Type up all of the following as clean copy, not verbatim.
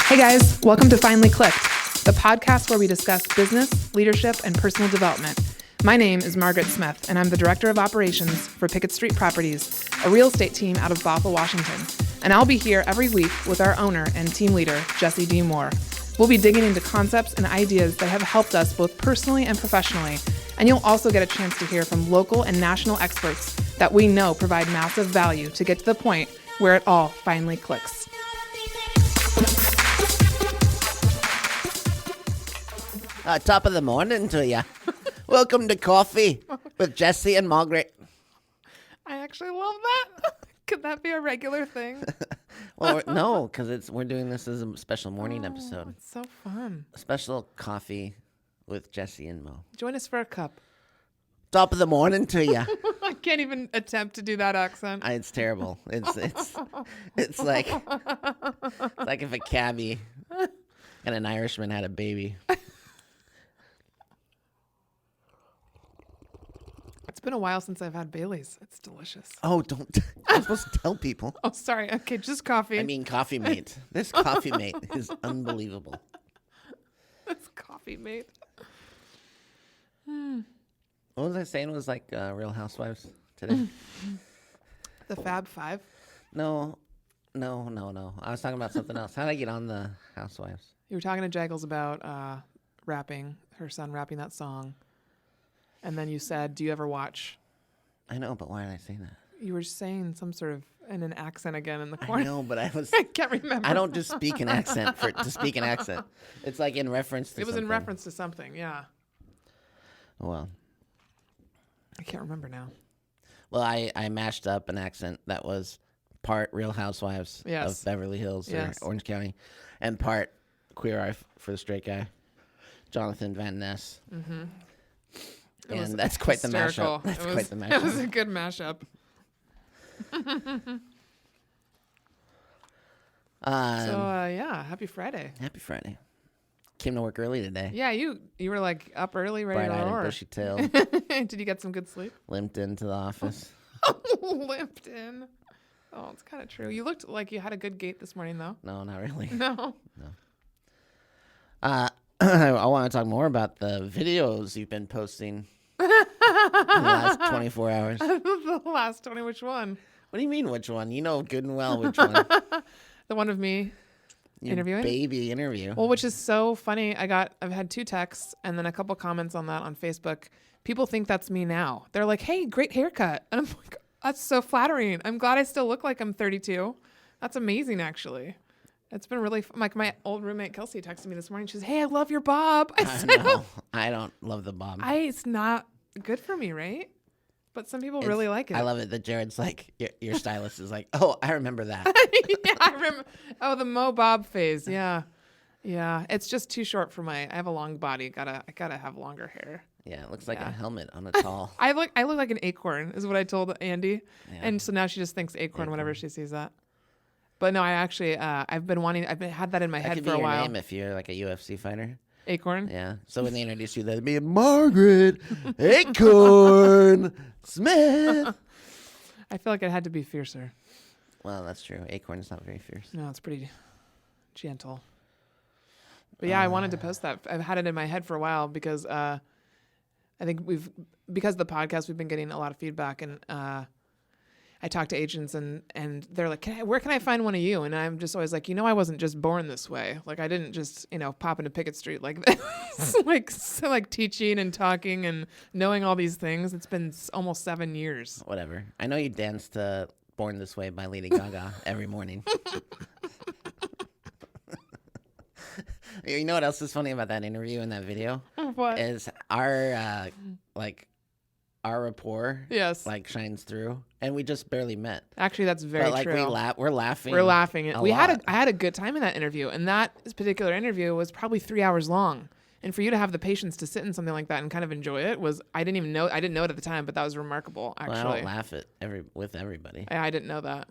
Hey guys, welcome to Finally Clicked, the podcast where we discuss business, leadership, and personal development. My name is Margaret Smith, and I'm the Director of Operations for Pickett Street Properties, a real estate team out of Bothell, Washington. And I'll be here every week with our owner and team leader, Jesse D. Moore. We'll be digging into concepts and ideas that have helped us both personally and professionally. And you'll also get a chance to hear from local and national experts that we know provide massive value to get to the point where it all finally clicks. Top of the morning to you. Welcome to Coffee with Jesse and Margaret. I actually love that. Could that be a regular thing? Well, no, because we're doing this as a special morning episode. It's so fun. A special coffee with Jesse and Mo. Join us for a cup. Top of the morning to you. I can't even attempt to do that accent. It's terrible. It's like if a cabbie and an Irishman had a baby. It's been a while since I've had Bailey's. It's delicious. Oh, don't. I'm supposed to tell people. Oh, sorry. Okay, just coffee. I mean, Coffee Mate. This Coffee Mate is unbelievable. This Coffee Mate. What was I saying? It was like Real Housewives today? The Fab Five? No. I was talking about something else. How did I get on the Housewives? You were talking to Jaggles about rapping, her son rapping that song. And then you said, do you ever watch? I know, but why did I say that? You were saying some sort of in an accent again in the corner. I know, but I can't remember. I don't just speak an accent to speak an accent. It's like in reference to It was something. in reference to something, yeah. Well, I can't remember now. Well, I mashed up an accent that was part Real Housewives of Beverly Hills or Orange County and part Queer Eye for the Straight Guy, Jonathan Van Ness. Mm-hmm. And that's quite hysterical. The mashup. It was a good mashup. Happy Friday. Happy Friday. Came to work early today. Yeah, you were like up early, ready to Bright-eyed roar. and bushy-tailed. Did you get some good sleep? Limped into the office. Limped in. Oh, it's kind of true. You looked like you had a good gait this morning, though. No, not really. No. I want to talk more about the videos you've been posting in the last 24 hours. The last 20, which one? What do you mean, which one? You know good and well which one. The one of me interviewing? Baby interview. Well, which is so funny. I've had 2 texts and then a couple comments on that on Facebook. People think that's me now. They're like, hey, great haircut. And I'm like, that's so flattering. I'm glad I still look like I'm 32. That's amazing, actually. It's been really like my old roommate Kelsey texted me this morning. She says, "Hey, I love your bob." I don't love the bob. It's not good for me, right? But some people really like it. I love it that Jared's like, your stylist is like, "Oh, I remember that." Yeah, I remember. Oh, the Mo Bob phase. Yeah. It's just too short for I have a long body. I gotta have longer hair. Yeah, it looks like a helmet on a tall. I look like an acorn, is what I told Andy, and so now she just thinks acorn whenever she sees that. But no, I actually, I've had that in my head for a while. That could be your name if you're like a UFC fighter. Acorn? Yeah. So when they introduce you, that'd be Margaret Acorn Smith. I feel like it had to be fiercer. Well, that's true. Acorn's not very fierce. No, it's pretty gentle. But yeah, I wanted to post that. I've had it in my head for a while because I think because of the podcast, we've been getting a lot of feedback, and I talk to agents and they're like, where can I find one of you? And I'm just always like, I wasn't just born this way. Like I didn't just, pop into Pickett Street like this, like teaching and talking and knowing all these things. It's been almost 7 years. Whatever. I know you dance to Born This Way by Lady Gaga every morning. You know what else is funny about that interview and that video? What? Is our rapport shines through, and we just barely met. Actually, that's very true. We're laughing. We're laughing. I had a good time in that interview, and that particular interview was probably 3 hours long. And for you to have the patience to sit in something like that and kind of enjoy it I didn't know it at the time, but that was remarkable. Actually, well, I don't laugh with everybody. I didn't know that.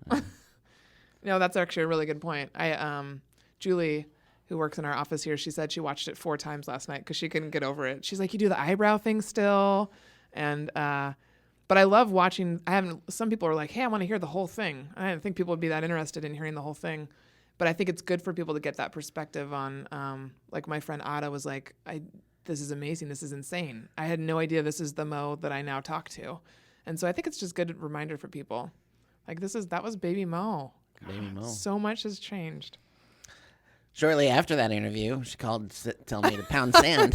No, that's actually a really good point. Julie, who works in our office here, she said she watched it 4 times last night because she couldn't get over it. She's like, you do the eyebrow thing still. And, but I love watching. Some people are like, hey, I want to hear the whole thing. I didn't think people would be that interested in hearing the whole thing. But I think it's good for people to get that perspective on, like my friend Ada was like, this is amazing. This is insane. I had no idea this is the Mo that I now talk to. And so I think it's just a good reminder for people. Like that was baby Mo. Baby Mo. So much has changed. Shortly after that interview, she called to tell me to pound sand.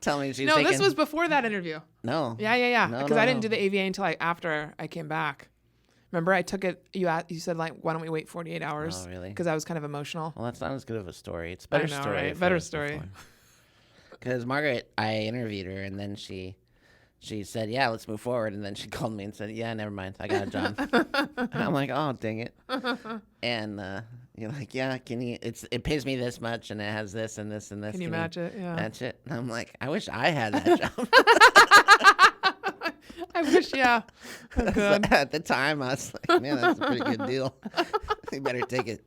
Tell me she's taking... this was before that interview. No. Yeah. Because I didn't do the AVA until after I came back. Remember, I took it. You said like, why don't we wait 48 hours? Oh, really? Because I was kind of emotional. Well, that's not as good of a story. It's a better story. Right? Better story. Because Margaret, I interviewed her, and then she said, "Yeah, let's move forward." And then she called me and said, "Yeah, never mind. I got a job." And I'm like, "Oh, dang it!" And you're like, "Yeah, can you? It pays me this much, and it has this and this and this. Can you match it? Yeah, match it." And I'm like, "I wish I had that job." I wish, yeah. Oh, good. At the time, I was like, "Man, that's a pretty good deal. You better take it."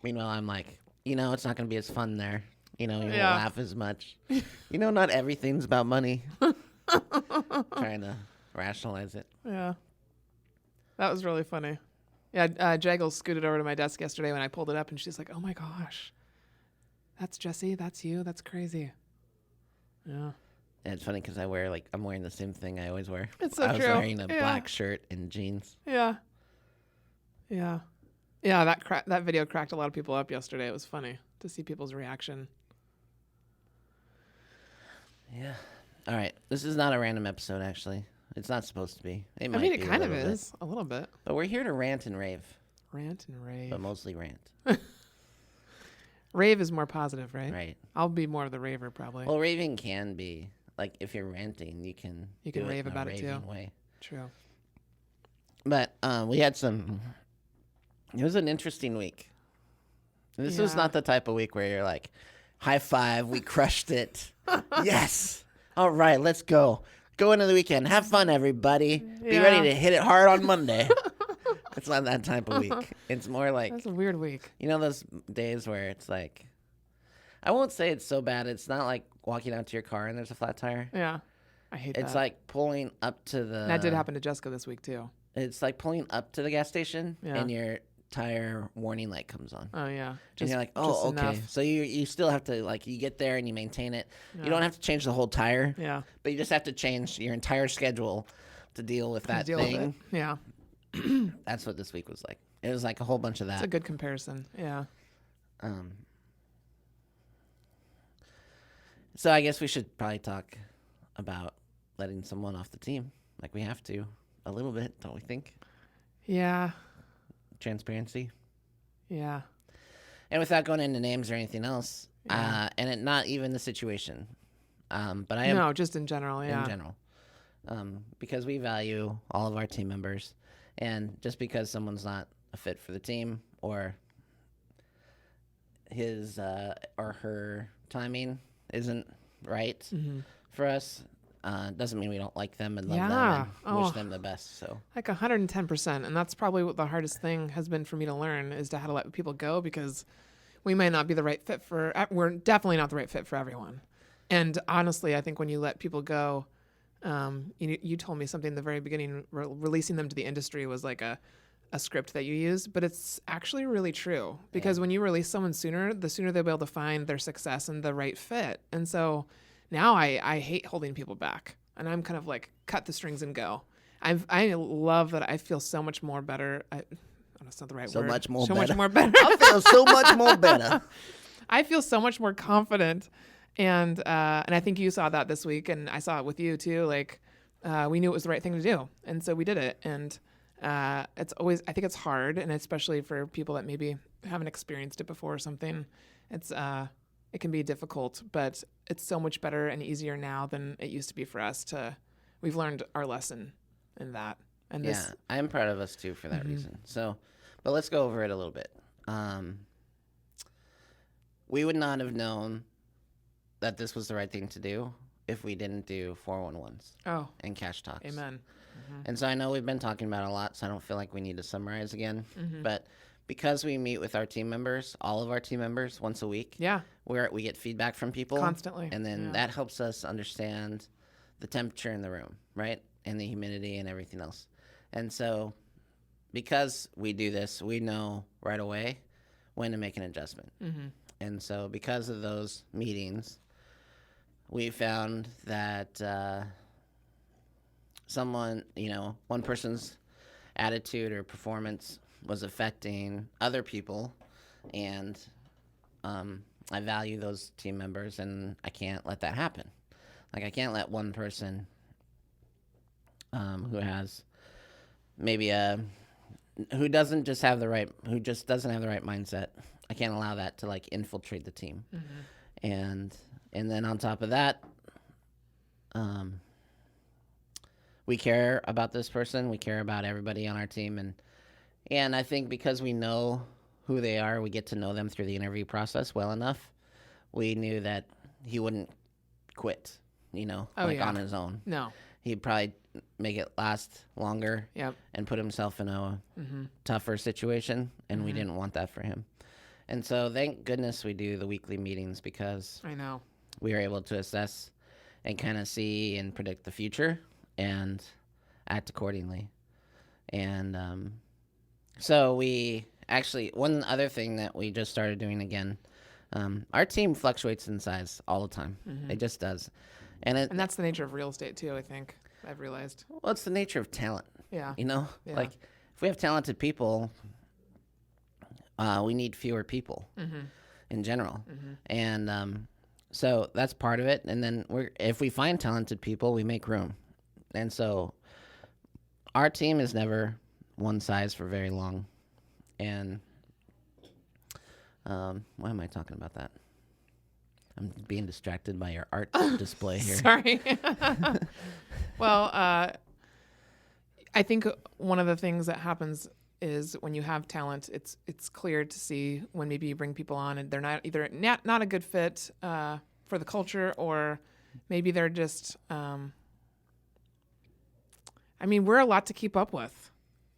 Meanwhile, I'm like, it's not going to be as fun there. You won't laugh as much. Not everything's about money. Trying to rationalize it. Yeah. That was really funny. Yeah, Jaggle scooted over to my desk yesterday when I pulled it up, and she's like, "Oh my gosh. That's Jesse? That's you? That's crazy." Yeah. And it's funny because I'm wearing the same thing I always wear. It's so true. I was wearing a black shirt and jeans. Yeah. Yeah. Yeah, that video cracked a lot of people up yesterday. It was funny to see people's reaction. Yeah. All right. This is not a random episode, actually. It's not supposed to be. It kind of is. A little bit. But we're here to rant and rave. Rant and rave. But mostly rant. Rave is more positive, right? Right. I'll be more of the raver, probably. Well, raving can be. Like, if you're ranting, you can rave about it, too. Way. True. But we had it was an interesting week. This was not the type of week where you're like, high five, we crushed it. Yes. All right, let's go. Go into the weekend. Have fun, everybody. Be ready to hit it hard on Monday. It's not that type of week. It's more like... That's a weird week. Those days where it's like... I won't say it's so bad. It's not like walking out to your car and there's a flat tire. Yeah. I hate that. It's like pulling up to the... That did happen to Jessica this week, too. It's like pulling up to the gas station and your tire warning light comes on. Oh, yeah. And you're like, oh, okay. Enough. So you still have to, you get there and you maintain it. Yeah. You don't have to change the whole tire. Yeah. But you just have to change your entire schedule to deal with that thing. Yeah. That's what this week was like. It was like a whole bunch of that. It's a good comparison. Yeah. So I guess we should probably talk about letting someone off the team. Like we have to a little bit, don't we think? Yeah. Transparency. Yeah. And without going into names or anything else, not even the situation. But I am... No, just in general, yeah. In general. Because we value all of our team members. And just because someone's not a fit for the team or his or her timing isn't right for us, doesn't mean we don't like them and love them and wish them the best. So like 110%. And that's probably what the hardest thing has been for me to learn is to how to let people go, because we might not be the right fit we're definitely not the right fit for everyone. And honestly, I think when you let people go, you told me something in the very beginning, releasing them to the industry was like a script that you use, but it's actually really true, because when you release someone sooner, the sooner they'll be able to find their success and the right fit. And so now I hate holding people back, and I'm kind of like, cut the strings and go. I love that I feel so much more better. That's not the right word. So much more better. I feel so much more better. I feel so much more confident. And I think you saw that this week, and I saw it with you too. Like, we knew it was the right thing to do, and so we did it. And I think it's hard, and especially for people that maybe haven't experienced it before or something, it can be difficult, but it's so much better and easier now than it used to be for us. We've learned our lesson in that. And I'm proud of us too for that reason. So, but let's go over it a little bit. We would not have known that this was the right thing to do if we didn't do 411s and cash talks. Amen. And so I know we've been talking about it a lot, so I don't feel like we need to summarize again. But because we meet with our team members, all of our team members, once a week, we get feedback from people constantly, and then that helps us understand the temperature in the room, right, and the humidity and everything else. And so because we do this, we know right away when to make an adjustment. Mm-hmm. And so because of those meetings, we found that one person's attitude or performance was affecting other people, and I value those team members, and I can't let that happen. Like, I can't let one person who has maybe who just doesn't have the right mindset. I can't allow that to like infiltrate the team. Mm-hmm. And then on top of that, we care about this person. We care about everybody on our team, and I think because we know who they are, we get to know them through the interview process well enough. We knew that he wouldn't quit, on his own. No. He'd probably make it last longer. Yep. And put himself in a tougher situation, and we didn't want that for him. And so thank goodness we do the weekly meetings, because I know we are able to assess and kind of see and predict the future and act accordingly. And so we actually, one other thing that we just started doing again, our team fluctuates in size all the time. Mm-hmm. It just does. And that's the nature of real estate too, I think. I've realized. Well, it's the nature of talent. Yeah. Yeah. Like if we have talented people, we need fewer people in general. Mm-hmm. And so that's part of it. And then if we find talented people, we make room. And so our team is never one size for very long. And why am I talking about that? I'm being distracted by your art display here. Sorry. Well, I think one of the things that happens is when you have talent, it's clear to see when maybe you bring people on and they're not either not a good fit for the culture, or maybe they're just. We're a lot to keep up with.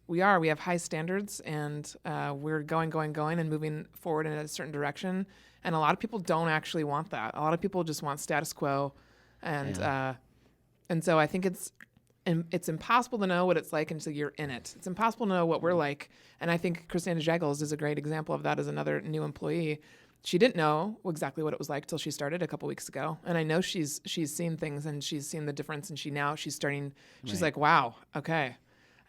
We have high standards, and we're going and moving forward in a certain direction. And a lot of people don't actually want that. A lot of people just want status quo, and so I think it's impossible to know what it's like until you're in it. It's impossible to know what we're like. And I think Christina Jagels is a great example of that as another new employee. She didn't know exactly what it was like till she started a couple weeks ago. And I know she's seen things, and she's seen the difference, and she's starting. She's like, wow, okay.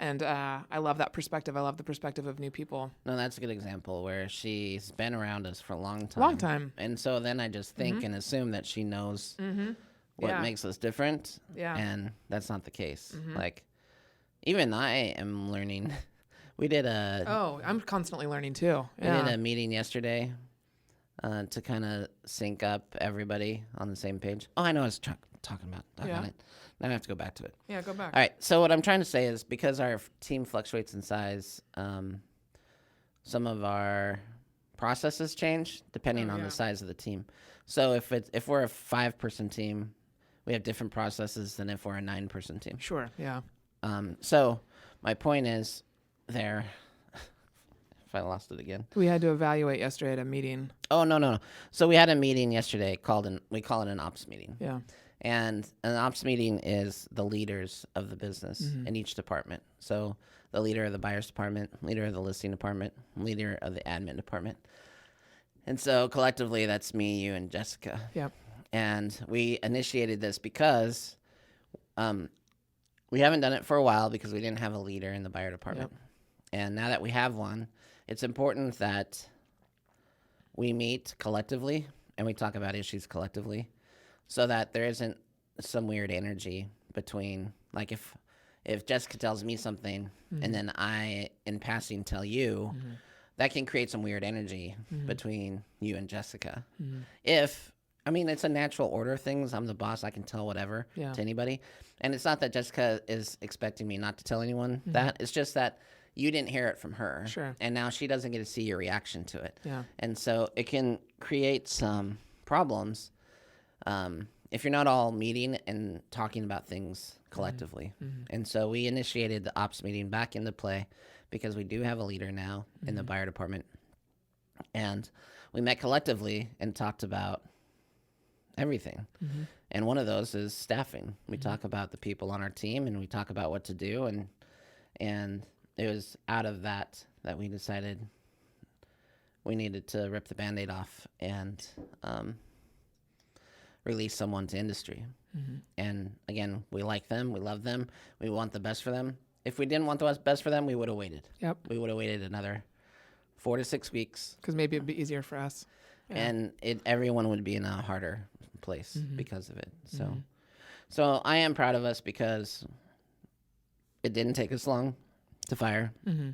And I love that perspective. I love the perspective of new people. No, that's a good example where she's been around us for a long time. Long time. And so then I just think and assume that she knows what makes us different. Yeah. And that's not the case. Mm-hmm. Like, even I am learning. We did I'm constantly learning too. Yeah. We did a meeting yesterday to kind of sync up everybody on the same page. Oh, I know what I was talking about. Now I have to go back to it. Yeah, go back. All right. So what I'm trying to say is, because our team fluctuates in size, some of our processes change depending on the size of the team. So if we're a 5-person team, we have different processes than if we're a 9-person team. Sure. Yeah. So my point is there. If I lost it again. We had to evaluate yesterday at a meeting. Oh, no. So we had a meeting yesterday we call it an ops meeting. Yeah. And an ops meeting is the leaders of the business in each department. So the leader of the buyer's department, leader of the listing department, leader of the admin department. And so collectively, that's me, you, and Jessica. Yep. And we initiated this because we haven't done it for a while because we didn't have a leader in the buyer department. Yep. And now that we have one, it's important that we meet collectively and we talk about issues collectively, so that there isn't some weird energy between, like, if Jessica tells me something and then I, in passing, tell you, that can create some weird energy between you and Jessica. It's a natural order of things. I'm the boss. I can tell whatever to anybody. And it's not that Jessica is expecting me not to tell anyone that. It's just that you didn't hear it from her. Sure. And now she doesn't get to see your reaction to it. Yeah. And so it can create some problems if you're not all meeting and talking about things collectively. And so we initiated the ops meeting back into play because we do have a leader now in the buyer department. And we met collectively and talked about everything. And one of those is staffing. We talk about the people on our team, and we talk about what to do. And it was out of that we decided we needed to rip the Band-Aid off and release someone to industry. Mm-hmm. And again, we like them. We love them. We want the best for them. If we didn't want the best for them, we would have waited. Yep. We would have waited another 4 to 6 weeks. Because maybe it'd be easier for us. Yeah. And everyone would be in a harder place because of it. So I am proud of us because it didn't take us long to fire. Mm-hmm.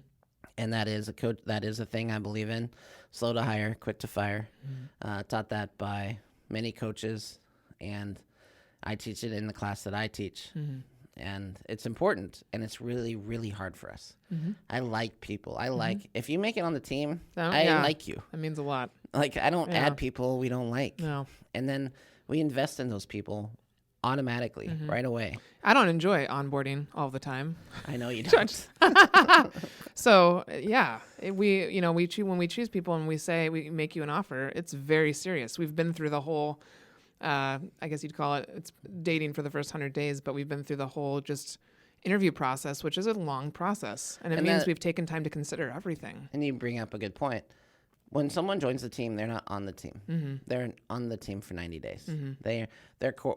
And that is a thing I believe in. Slow to hire, quick to fire. Mm-hmm. Taught that by many coaches, and I teach it in the class that I teach. Mm-hmm. And it's important, and it's really, really hard for us. Mm-hmm. I like people. If you make it on the team, I like you. That means a lot. Like, I don't add people we don't like. No. And then we invest in those people automatically right away. I don't enjoy onboarding all the time. I know you don't. So yeah, when we choose people and we say we make you an offer, it's very serious. We've been through the whole, I guess you'd call it's dating for the first 100 days, but we've been through the whole just interview process, which is a long process. And it means we've taken time to consider everything. And you bring up a good point. When someone joins the team, they're not on the team. Mm-hmm. They're on the team for 90 days. Mm-hmm.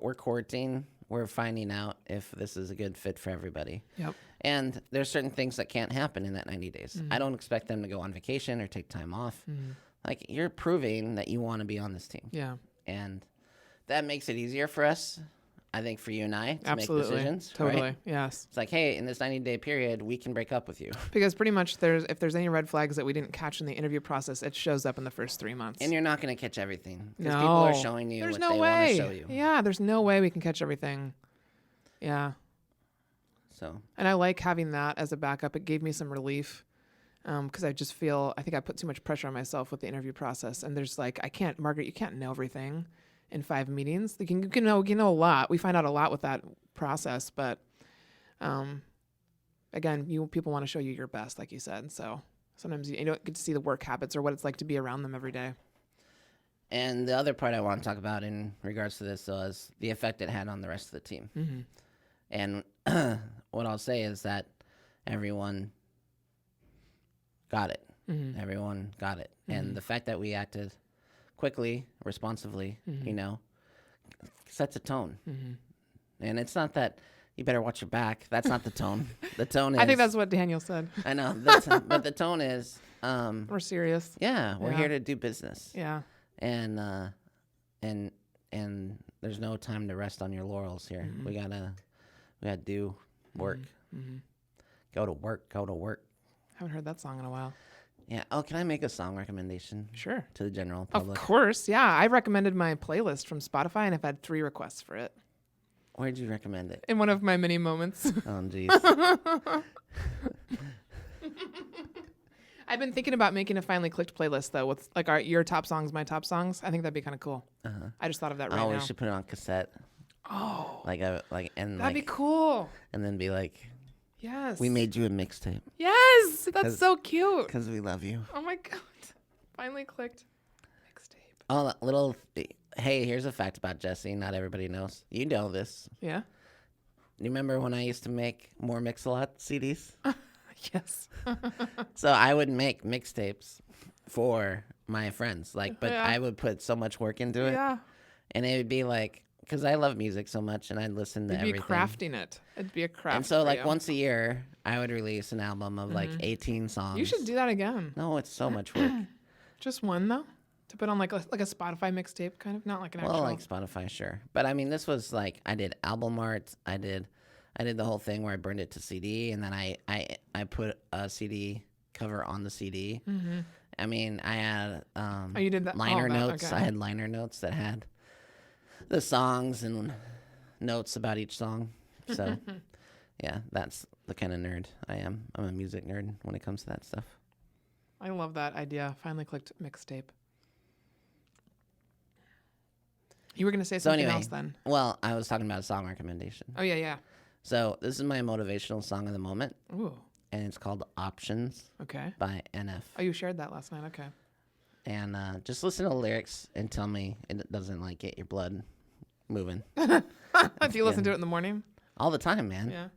We're courting. We're finding out if this is a good fit for everybody. Yep. And there's certain things that can't happen in that 90 days. Mm-hmm. I don't expect them to go on vacation or take time off. Mm-hmm. Like, you're proving that you want to be on this team. Yeah. And that makes it easier for us, I think, for you and I to Absolutely. make decisions. Totally. Right? Yes. It's like, hey, in this 90-day period, we can break up with you. Because pretty much if there's any red flags that we didn't catch in the interview process, it shows up in the first 3 months. And you're not going to catch everything. No. Because people are showing you what they want to show you. Yeah, there's no way we can catch everything. Yeah. So. And I like having that as a backup. It gave me some relief because I think I put too much pressure on myself with the interview process. And there's Margaret, you can't know everything in 5 meetings. You can know a lot. We find out a lot with that process, but again, people want to show you your best, like you said. So sometimes you don't get to see the work habits or what it's like to be around them every day. And the other part I want to talk about in regards to this is the effect it had on the rest of the team. Mm-hmm. And what I'll say is that everyone got it. Mm-hmm. Everyone got it. Mm-hmm. And the fact that we acted quickly, responsively, sets a tone. Mm-hmm. And it's not that you better watch your back. That's not the tone. The tone is... I think that's what Daniel said. I know. But the tone is... we're serious. Yeah, we're here to do business. Yeah. And there's no time to rest on your laurels here. Mm-hmm. We gotta do work. Mm-hmm. Go to work. Haven't heard that song in a while. Yeah. Oh, can I make a song recommendation? Sure. To the general public? Of course. Yeah. I recommended my playlist from Spotify, and I've had 3 requests for it. Where'd you recommend it? In one of my mini moments. Oh, geez. I've been thinking about making a Finally Clicked playlist, though, with like your top songs, my top songs. I think that'd be kind of cool. Uh-huh. I just thought of that right now. We should put it on cassette. Oh. That'd be cool. And then be like, yes, we made you a mixtape. Yes, that's so cute. Because we love you. Oh my God. Finally Clicked mixtape. Oh, hey, here's a fact about Jesse. Not everybody knows. You know this. Yeah. You remember when I used to make more Mix-a-Lot CDs? Yes. So I would make mixtapes for my friends, but I would put so much work into it. Yeah. And it would be like, because I love music so much, and I'd listen to everything. You'd be crafting it. It'd be a craft. And so, once a year, I would release an album of 18 songs. You should do that again. No, it's so much work. Just one though, to put on like a Spotify mixtape, kind of, not like an actual. Well, like Spotify, sure. But I mean, this was I did album art. I did the whole thing where I burned it to CD, and then I put a CD cover on the CD. Mm-hmm. I mean, I had you did that? Liner notes. Okay. I had liner notes that had the songs and notes about each song. So, yeah, that's the kind of nerd I am. I'm a music nerd when it comes to that stuff. I love that idea. Finally Clicked mixtape. You were going to say something else then. Well, I was talking about a song recommendation. Oh, yeah. So this is my motivational song of the moment. Ooh. And it's called Options. Okay. By NF. Oh, you shared that last night. Okay. And just listen to the lyrics and tell me it doesn't get your blood moving. Do you listen to it in the morning? All the time, man. Yeah.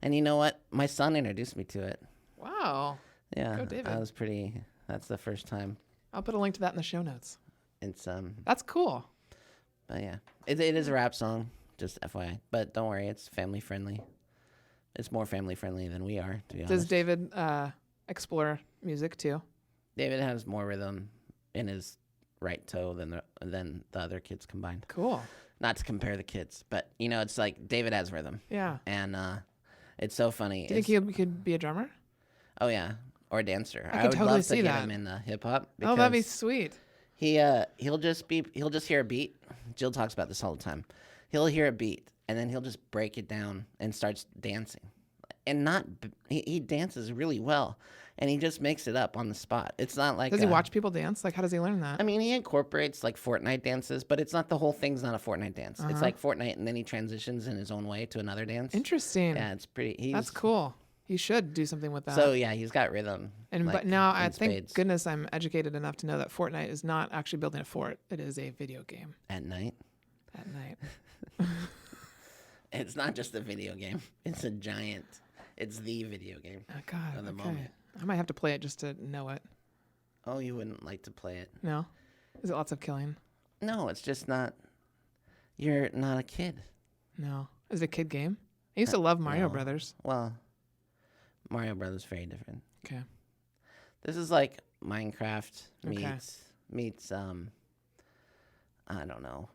And you know what? My son introduced me to it. Wow. Yeah. Go, David. That's the first time. I'll put a link to that in the show notes. It's That's cool. But yeah, it is a rap song, just FYI. But don't worry, it's family friendly. It's more family friendly than we are, to be honest. Does David explore music too? David has more rhythm in his right toe than the other kids combined. Cool. Not to compare the kids, but it's like David has rhythm. Yeah. And it's so funny. Do you think he could be a drummer? Oh yeah, or a dancer. I could totally love see to get that. him in hip hop. Oh, that'd be sweet. He'll just hear a beat. Jill talks about this all the time. He'll hear a beat and then he'll just break it down and starts dancing. And he dances really well, and he just makes it up on the spot. It's not like does he watch people dance? Like, how does he learn that? I mean, he incorporates like Fortnite dances, but it's not the whole thing's not a Fortnite dance. It's like Fortnite, and then he transitions in his own way to another dance. Interesting. Yeah, it's pretty. That's cool. He should do something with that. So yeah, he's got rhythm. But now I thank goodness I'm educated enough to know that Fortnite is not actually building a fort. It is a video game. At night. It's not just a video game. It's It's the video game. Oh, God. Of the moment. I might have to play it just to know it. Oh, you wouldn't like to play it? No? Is it lots of killing? No, it's just not. You're not a kid. No. Is it a kid game? I used to love Mario Brothers. Well, Mario Brothers is very different. Okay. This is like Minecraft meets I don't know.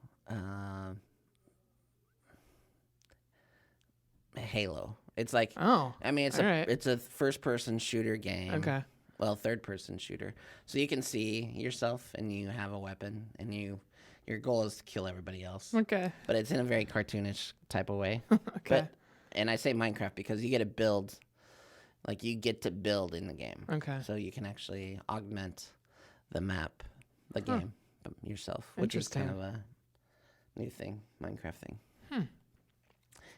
Halo. It's like it's a first person shooter game. Okay. Well, third person shooter. So you can see yourself and you have a weapon and your goal is to kill everybody else. Okay. But it's in a very cartoonish type of way. Okay. And I say Minecraft because you get to build in the game. Okay. So you can actually augment the map, the game yourself, which is kind of a new thing, Minecraft thing.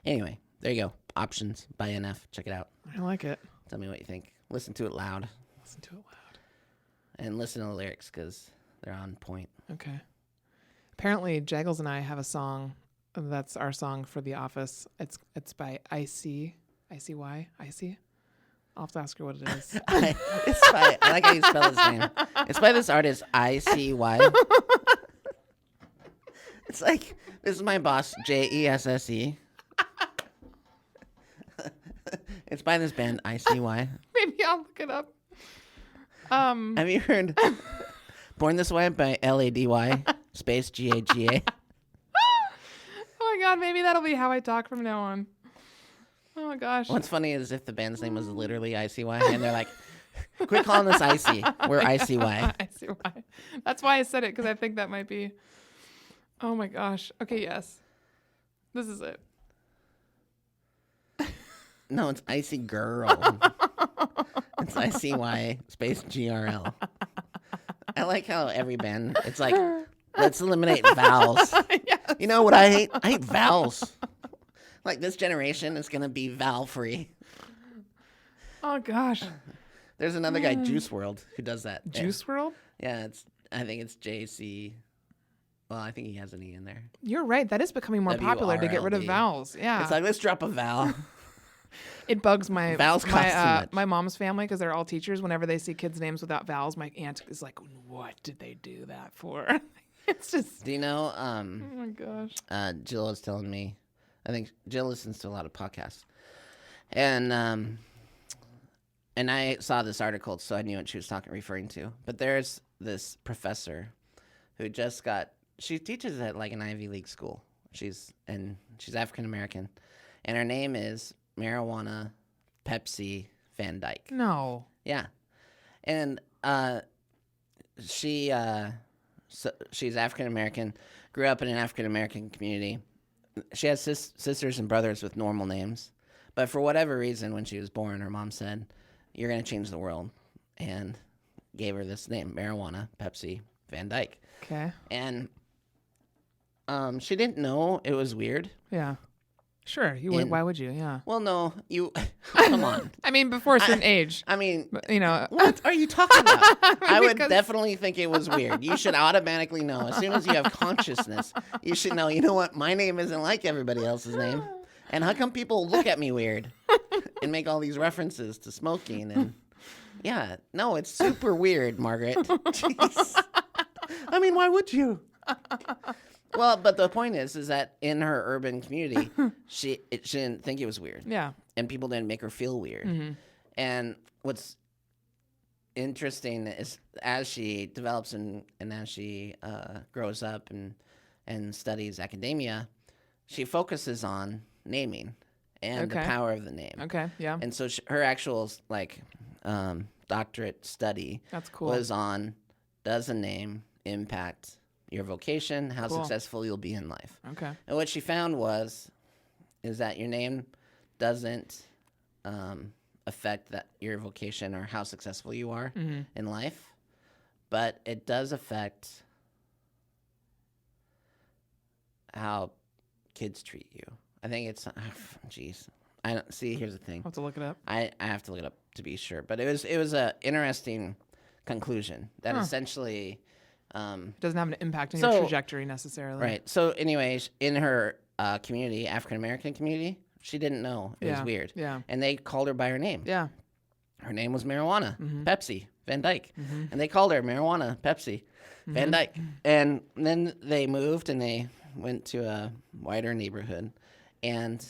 Anyway, there you go. Options by NF. Check it out. I like it. Tell me what you think. Listen to it loud. And listen to the lyrics because they're on point. Okay. Apparently, Jaggles and I have a song that's our song for The Office. It's by ICY. I'll have to ask her what it is. I like how you spell his name. It's by this artist, ICY. It's like, this is my boss, JESSE. It's by this band, ICY. Maybe I'll look it up. Have you heard Born This Way by LADY space GAGA? Oh my God, maybe that'll be how I talk from now on. Oh my gosh. What's funny is if the band's name was literally ICY and they're like, quit calling us Icy. We're ICY. ICY. That's why I said it, because I think that might be. Oh my gosh. Okay, yes. This is it. No, it's Icy Girl. It's ICY space GRL. I like how every band, it's like, let's eliminate vowels. Yes. You know what I hate? I hate vowels. Like this generation is going to be vowel free. Oh gosh. There's another guy, Juice WRLD, who does that. Juice WRLD? Yeah, I think it's JC. Well, I think he has an E in there. You're right. That is becoming more popular to get rid of vowels. Yeah. It's like, let's drop a vowel. It bugs my vowels cost too much. My mom's family because they're all teachers. Whenever they see kids' names without vowels, my aunt is like, "What did they do that for?" It's just. Do you know? Oh my gosh. Jill was telling me. I think Jill listens to a lot of podcasts, and I saw this article, so I knew what she was referring to. But there's this professor who just got. She teaches at like an Ivy League school. She's African American, and her name is Marijuana Pepsi Van Dyke. No. Yeah, and she's African American. Grew up in an African American community. She has sisters and brothers with normal names, but for whatever reason, when she was born, her mom said, "You're gonna change the world," and gave her this name, Marijuana Pepsi Van Dyke. Okay. And she didn't know it was weird. Yeah. Sure. You would. Why would you? Yeah. Well, no. You come on. I mean, before a certain age. I mean, you know. What are you talking about? I would definitely think it was weird. You should automatically know. As soon as you have consciousness, you should know. You know what? My name isn't like everybody else's name. And how come people look at me weird? and make all these references to smoking. And yeah, no, it's super weird, Margaret. Jeez. I mean, why would you? Well, but the point is that in her urban community, she didn't think it was weird. Yeah. And people didn't make her feel weird. Mm-hmm. And what's interesting is as she develops and as she grows up and studies academia, she focuses on naming and the power of the name. Okay, yeah. And so her actual doctorate study was on, does a name impact your vocation, how successful you'll be in life. Okay. And what she found is that your name doesn't affect your vocation or how successful you are in life, but it does affect how kids treat you. I think it's, I don't see. Here's the thing. I'll have to look it up. I have to look it up to be sure, but it was a interesting conclusion that essentially it doesn't have an impact on your trajectory necessarily. Right. So, anyways, in her community, African American community, she didn't know it was weird. Yeah. And they called her by her name. Yeah. Her name was Marijuana, Pepsi, Van Dyke. And they called her Marijuana, Pepsi, Van Dyke. And then they moved and they went to a wider neighborhood. And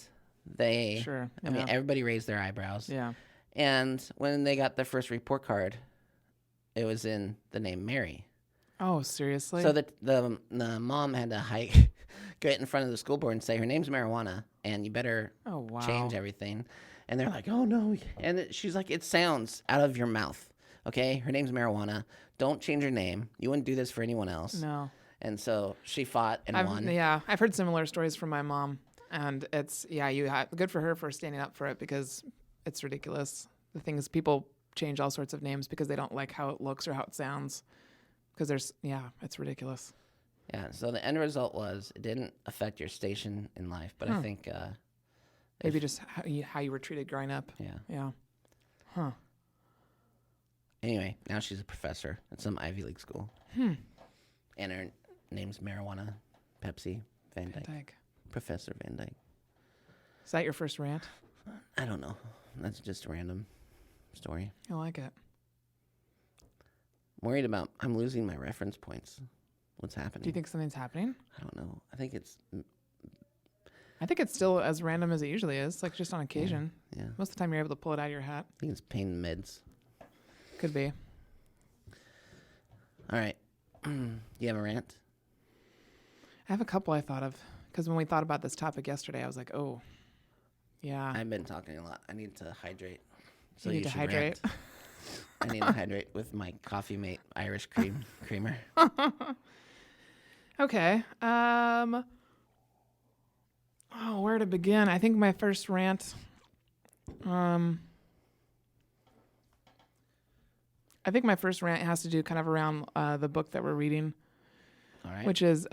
they, I mean, everybody raised their eyebrows. Yeah. And when they got their first report card, it was in the name Mary. Oh, seriously? So the mom had to get in front of the school board and say, her name's Marijuana, and you better change everything. And they're like, oh, no. And she's like, it sounds out of your mouth, okay? Her name's Marijuana. Don't change her name. You wouldn't do this for anyone else. No. And so she fought and won. Yeah, I've heard similar stories from my mom. And it's, good for her for standing up for it because it's ridiculous. The thing is, people change all sorts of names because they don't like how it looks or how it sounds. Because it's ridiculous. Yeah, so the end result was it didn't affect your station in life, but I think... maybe just how you were treated growing up. Yeah. Yeah. Huh. Anyway, now she's a professor at some Ivy League school. And her name's Marijuana Pepsi Van Dyke. Professor Van Dyke. Is that your first rant? I don't know. That's just a random story. I like it. I'm worried about, I'm losing my reference points. What's happening? Do you think something's happening? I don't know. I think it's still as random as it usually is, like just on occasion. Yeah. Most of the time you're able to pull it out of your hat. I think it's pain meds. Could be. All right. You have a rant? I have a couple I thought of. Because when we thought about this topic yesterday, I was like, oh, yeah. I've been talking a lot. I need to hydrate. So you need to hydrate? I need to hydrate with my Coffee Mate Irish creamer. Okay. Where to begin? I think my first rant. I think my first rant has to do kind of around the book that we're reading. All right. Which is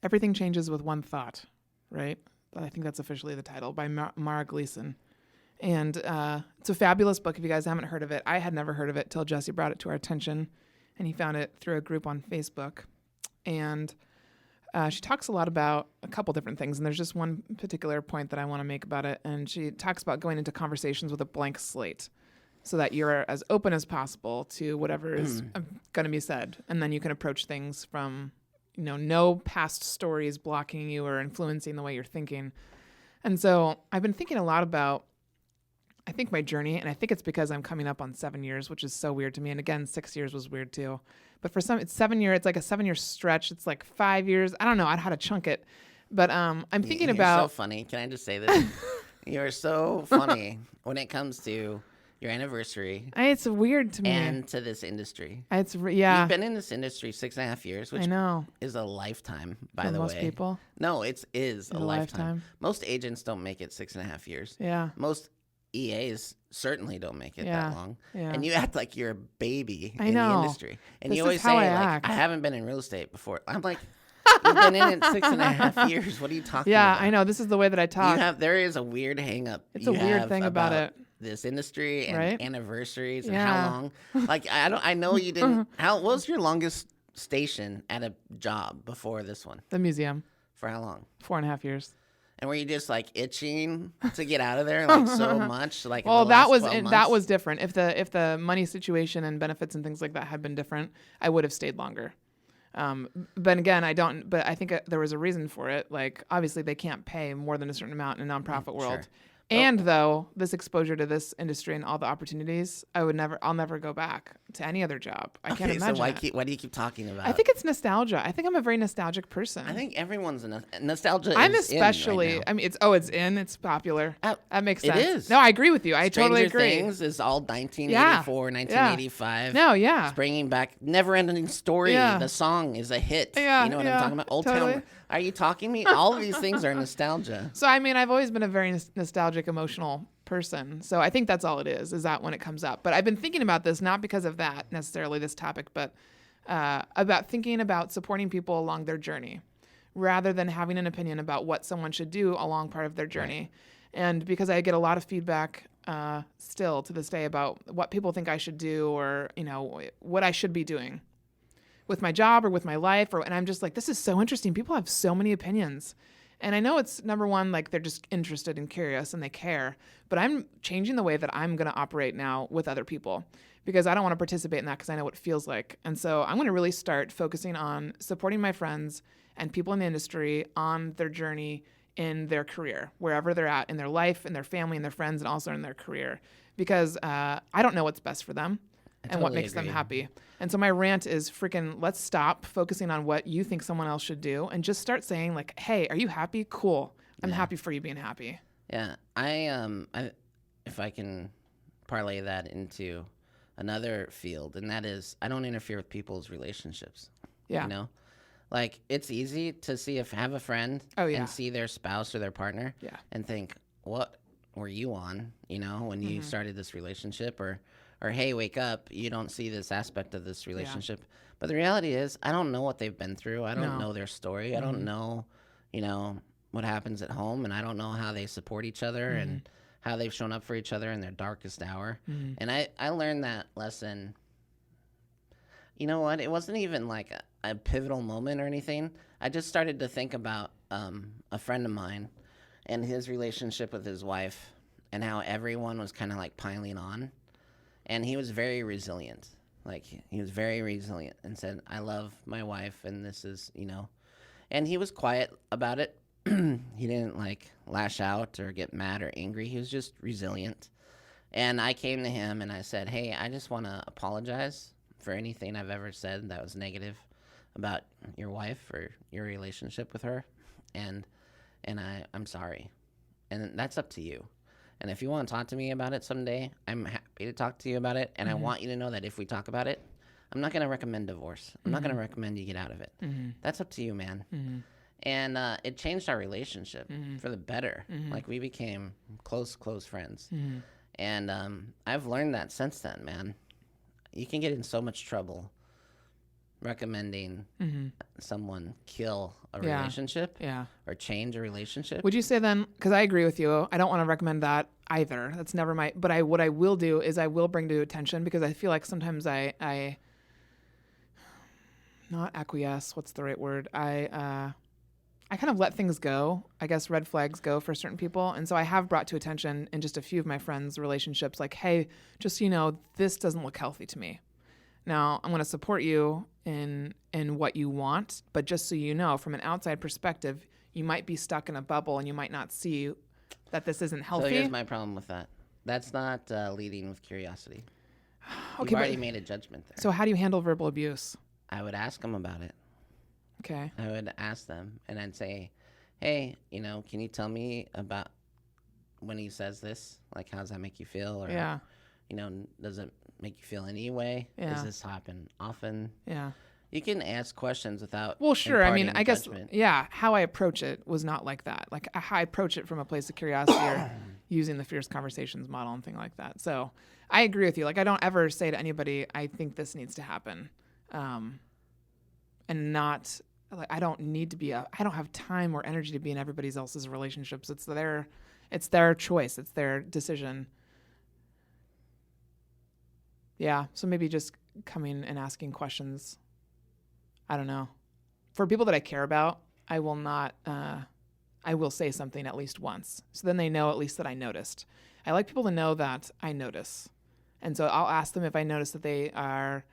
Everything Changes with One Thought, right? I think that's officially the title, by Mara Gleason. And it's a fabulous book if you guys haven't heard of it. I had never heard of it till Jesse brought it to our attention, and he found it through a group on Facebook. And she talks a lot about a couple different things, and there's just one particular point that I want to make about it. And she talks about going into conversations with a blank slate so that you're as open as possible to whatever is going to be said. And then you can approach things from, no past stories blocking you or influencing the way you're thinking. And so I've been thinking a lot about, I think, my journey, and I think it's because I'm coming up on 7 years, which is so weird to me. And again, 6 years was weird too. But for some, it's 7 years. It's like a 7 year stretch. It's like 5 years. I don't know how to chunk it. But I'm thinking about... You're so funny. Can I just say this? You're so funny when it comes to your anniversary. It's weird to me. And to this industry. You've been in this industry 6.5 years, which I know is a lifetime, by for the way. most people. No, it is a lifetime. Most agents don't make it 6.5 years. Yeah. Most EAs certainly don't make it that long. Yeah. And you act like you're a baby in know. the industry. And This you always is say, how I haven't been in real estate before. I'm like, you've been in it 6.5 years. What are you talking about? Yeah, I know. This is the way that I talk. There is a weird hang up. It's a weird thing about it. This industry and right? Anniversaries and how long. Like, I know you didn't. What was your longest station at a job before this one? The museum. For how long? 4.5 years. And were you just like itching to get out of there like so much? Like well, that was different. If the money situation and benefits and things like that had been different, I would have stayed longer. But again, but I think there was a reason for it. Like obviously they can't pay more than a certain amount in a nonprofit world. Sure. And though this exposure to this industry and all the opportunities, I'll never go back to any other job. I can't imagine. So why do you keep talking about it? I think it's nostalgia. I think I'm a very nostalgic person. I think everyone's nostalgia. I'm especially. Right, I mean, it's popular. That makes sense. It is. No, I agree with you. I totally agree. Stranger Things is all 1984, 1985. No, yeah. It's bringing back Never-Ending Story. Yeah. The song is a hit. Yeah, you know what I'm talking about? Old Town. Are you talking to me? All of these things are nostalgia. So, I mean, I've always been a very nostalgic, emotional person. So I think that's all it is that when it comes up. But I've been thinking about this, not because of that necessarily, this topic, but about thinking about supporting people along their journey rather than having an opinion about what someone should do along part of their journey. Right. And because I get a lot of feedback still to this day about what people think I should do or, what I should be doing with my job or with my life. And I'm just like, this is so interesting. People have so many opinions. And I know it's number one, like they're just interested and curious and they care, but I'm changing the way that I'm going to operate now with other people because I don't want to participate in that because I know what it feels like. And so I'm going to really start focusing on supporting my friends and people in the industry on their journey in their career, wherever they're at in their life, in their family, in their friends, and also in their career, because I don't know what's best for them. And what makes them happy. And so my rant is freaking, let's stop focusing on what you think someone else should do and just start saying like, hey, are you happy? Cool. I'm happy for you being happy. Yeah. If I can parlay that into another field, and that is I don't interfere with people's relationships. Yeah. Like it's easy to have a friend and see their spouse or their partner and think, what were you on, when you started this relationship or hey, wake up, you don't see this aspect of this relationship. Yeah. But the reality is, I don't know what they've been through. I don't know their story. Mm-hmm. I don't know, what happens at home, and I don't know how they support each other and how they've shown up for each other in their darkest hour. Mm-hmm. And I learned that lesson. You know what? It wasn't even like a pivotal moment or anything. I just started to think about a friend of mine and his relationship with his wife and how everyone was kind of like piling on. And he was very resilient. Like, he was very resilient and said, I love my wife, and this is, And he was quiet about it. He didn't, lash out or get mad or angry. He was just resilient. And I came to him, and I said, hey, I just want to apologize for anything I've ever said that was negative about your wife or your relationship with her. And I'm sorry. And that's up to you. And if you want to talk to me about it someday, I'm happy to talk to you about it. And I want you to know that if we talk about it, I'm not going to recommend divorce. I'm not going to recommend you get out of it. That's up to you, man. And it changed our relationship for the better. Like, we became close friends. And I've learned that since then, man. You can get in so much trouble recommending someone kill a relationship or change a relationship. Would you say then, because I agree with you, I don't want to recommend that either. That's never but what I will do is I will bring to attention, because I feel like sometimes I not acquiesce, what's the right word? I kind of let things go, I guess red flags go for certain people. And so I have brought to attention in just a few of my friends' relationships, like, hey, just so you know, this doesn't look healthy to me. Now, I'm going to support you in what you want, but just so you know, from an outside perspective, you might be stuck in a bubble and you might not see that this isn't healthy. So here's my problem with that. That's not leading with curiosity. Okay, you've already made a judgment there. So how do you handle verbal abuse? I would ask them about it. Okay. I would ask them, and I'd say, hey, can you tell me about when he says this? Like, how does that make you feel? Or, does it make you feel any way? Yeah. Does this happen often? Yeah. You can ask questions without. Well, sure. I mean, I guess, judgment. How I approach it was not like that. Like, how I approach it from a place of curiosity or using the Fierce Conversations model and thing like that. So I agree with you. Like, I don't ever say to anybody, I think this needs to happen. And not, like, I don't need to be I don't have time or energy to be in everybody else's relationships. It's their choice. It's their decision. Yeah. So maybe just coming and asking questions. I don't know. For people that I care about, I will not I will say something at least once. So then they know at least that I noticed. I like people to know that I notice. And so I'll ask them if I notice that they are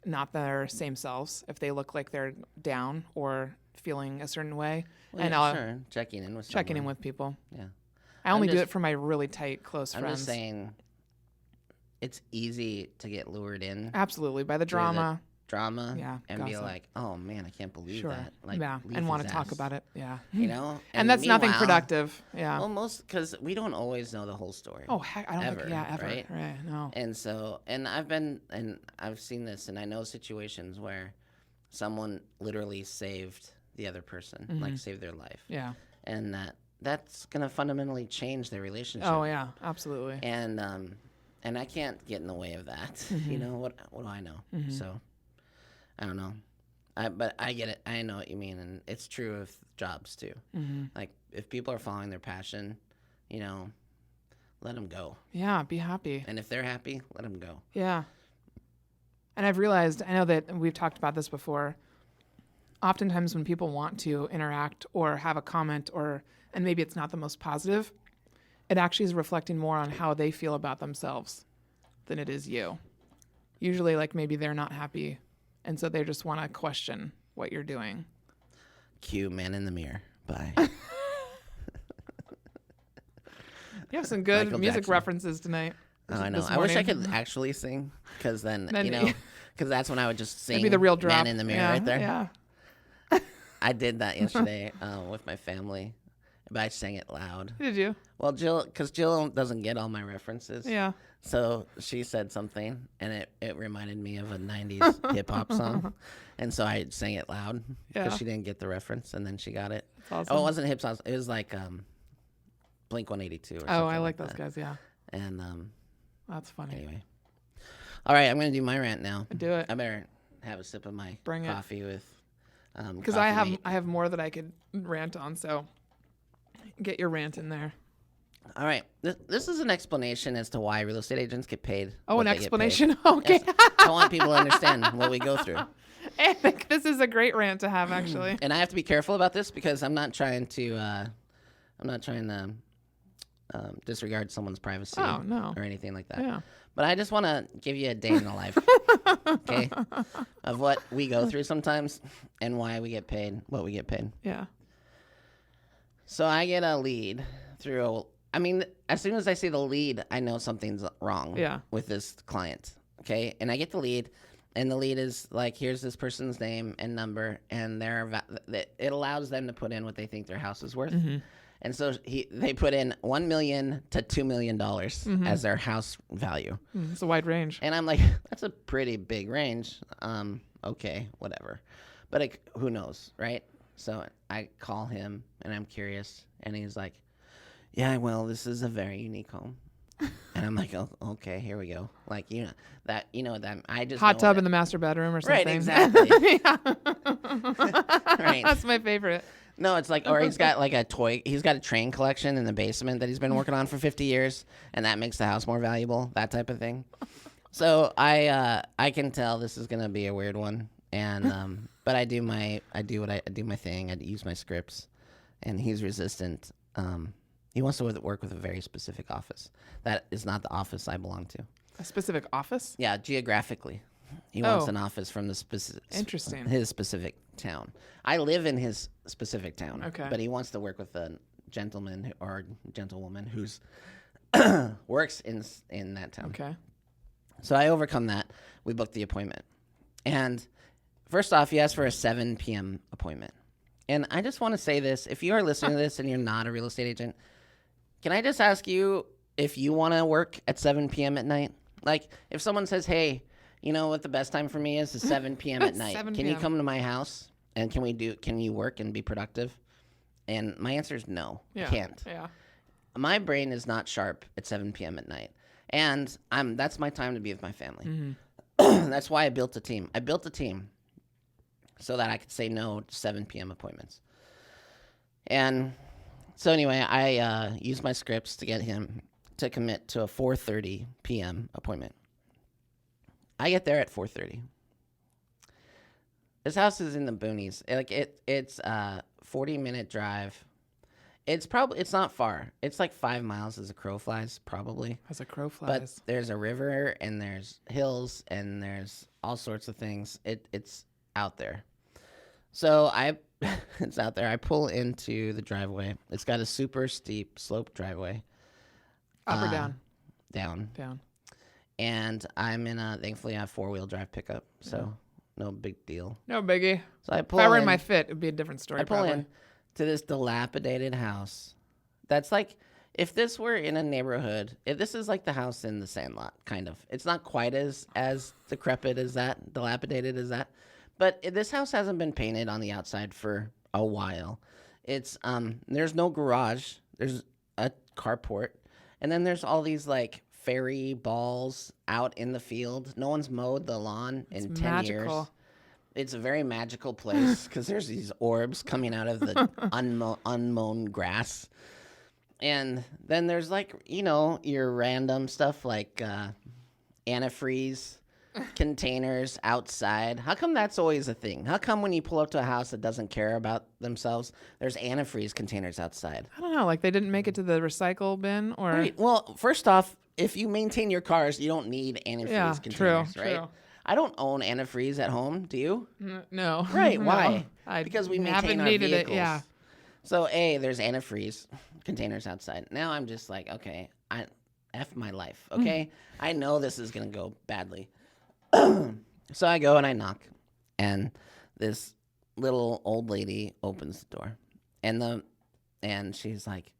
not their same selves, if they look like they're down or feeling a certain way. Well, and yeah, I'll sure. Checking in with people. Yeah. I only do it for my really tight, close friends. I'm just saying it's easy to get lured in. Absolutely. By the drama. And be like, oh man, I can't believe that. Like, and want to talk about it. Yeah. You know? And that's nothing productive. Yeah. Well, because we don't always know the whole story. Oh, heck, I don't think, ever. Right? No. And I've seen this, and I know situations where someone literally saved the other person, like saved their life. Yeah. And that's going to fundamentally change their relationship. Oh, yeah, absolutely. And I can't get in the way of that. You know, what do I know? So I don't know. But I get it. I know what you mean. And it's true of jobs too. Like if people are following their passion, you know, let them go. Yeah, be happy. And if they're happy, let them go. Yeah. And I've realized, I know that we've talked about this before, oftentimes when people want to interact or have a comment and maybe it's not the most positive, it actually is reflecting more on how they feel about themselves than it is you. Usually, like, maybe they're not happy, and so they just want to question what you're doing. Cue Man in the Mirror. Bye. You have some good music references tonight. Oh, I know. I wish I could actually sing, because then you know, because that's when I would just sing. It'd be the real drop. Man in the Mirror right there. Yeah. I did that yesterday with my family, but I sang it loud. Did you? Well, because Jill doesn't get all my references. Yeah. So she said something, and it reminded me of a 90s hip-hop song. And so I sang it loud because she didn't get the reference, and then she got it. That's awesome. Oh, it wasn't hip-hop. It was like Blink-182 or something. Oh, I like those guys, yeah. And that's funny. Anyway. All right, I'm going to do my rant now. Do it. I better have a sip of my coffee with because I have more that I could rant on, so get your rant in there. All right. This is an explanation as to why real estate agents get paid. Oh, an explanation? Okay. Yes. I want people to understand what we go through. I think this is a great rant to have, actually. And I have to be careful about this because I'm not trying to disregard someone's privacy or anything like that. Yeah. But I just want to give you a day in the life, okay, of what we go through sometimes and why we get paid, what we get paid. Yeah. So I get a lead as soon as I see the lead, I know something's wrong with this client, okay? And I get the lead, and the lead is like, here's this person's name and number, and it allows them to put in what they think their house is worth. And so they put in $1 million to $2 million as their house value. It's a wide range. And I'm like, that's a pretty big range. Okay, whatever. But who knows, right? So I call him, and I'm curious, and he's like, yeah, well, this is a very unique home. And I'm like, oh, okay, here we go. Like, that I just hot tub in the master bedroom or something. Right, exactly. Right. That's my favorite. No, it's like, or he's got like he's got a train collection in the basement that he's been working on for 50 years, and that makes the house more valuable, that type of thing. So I can tell this is going to be a weird one. And, but I do my thing. I use my scripts, and he's resistant. He wants to work with a very specific office. That is not the office I belong to. A specific office? Yeah, geographically. He wants an office from his specific town. I live in his specific town. Okay. But he wants to work with a gentleman or gentlewoman who's works in that town. Okay. So I overcome that. We booked the appointment. And first off, he asked for a 7 p.m. appointment. And I just want to say this. If you are listening to this and you're not a real estate agent, can I just ask you if you want to work at 7 p.m. at night? Like, if someone says, hey, you know what the best time for me is 7 p.m. at night. Can you come to my house and can you work and be productive? And my answer is no, I can't. Yeah. My brain is not sharp at 7 p.m. at night. And that's my time to be with my family. That's why I built a team. I built a team so that I could say no to 7 p.m. appointments. And so anyway, I used my scripts to get him to commit to a 4:30 p.m. appointment. I get there at 4:30. This house is in the boonies. It's a 40-minute drive, It's not far. It's like 5 miles as a crow flies, probably. As a crow flies. But there's a river and there's hills and there's all sorts of things. It's out there. So it's out there. I pull into the driveway. It's got a super steep slope driveway. Up or down? Down. Down. And I'm in thankfully I have 4-wheel drive pickup, so no big deal. No biggie. So I pull if I were in my Fit, it'd be a different story. I pull in to this dilapidated house. That's like, if this were in a neighborhood, if this is like the house in The Sandlot, kind of. It's not quite as decrepit as that, dilapidated as that. But this house hasn't been painted on the outside for a while. It's there's no garage. There's a carport. And then there's all these like fairy balls out in the field. No one's mowed the lawn in 10 years. It's a very magical place because there's these orbs coming out of the unmown grass. And then there's like, your random stuff like antifreeze containers outside. How come that's always a thing? How come when you pull up to a house that doesn't care about themselves, there's antifreeze containers outside? I don't know. Like they didn't make it to the recycle bin or... Right. Well, first off, if you maintain your cars, you don't need antifreeze containers, right? True. I don't own antifreeze at home. Do you? No. Right. No. Why? Because we maintain our vehicles. It, yeah. So, there's antifreeze containers outside. Now I'm just like, okay, F my life, okay? I know this is going to go badly. So I go and I knock, and this little old lady opens the door, and she's like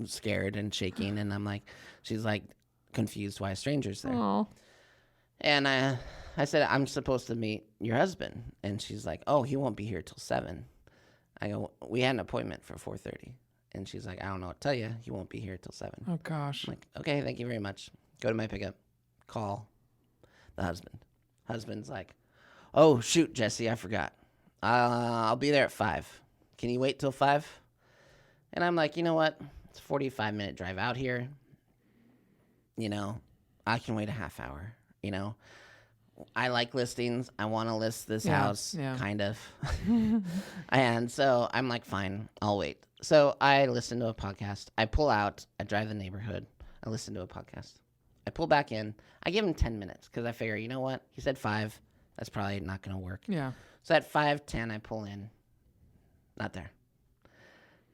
scared and shaking, and she's like confused why a stranger's there. Aww. And I said, I'm supposed to meet your husband, and she's like, oh, he won't be here till 7. I go, we had an appointment for 4:30, and she's like, I don't know what to tell you. He won't be here till 7. Oh gosh. I'm like, okay, thank you very much. Go to my pickup, call the husband. Husband's like, oh, shoot, Jesse, I forgot. I'll be there at 5. Can you wait till 5? And I'm like, you know what? It's a 45-minute drive out here. I can wait a half hour. I like listings. I want to list this house, kind of. And so I'm like, fine, I'll wait. So I listen to a podcast. I pull out. I drive the neighborhood. I listen to a podcast. I pull back in. I give him 10 minutes because I figure, you know what? He said 5. That's probably not going to work. Yeah. So at 5:10, I pull in. Not there.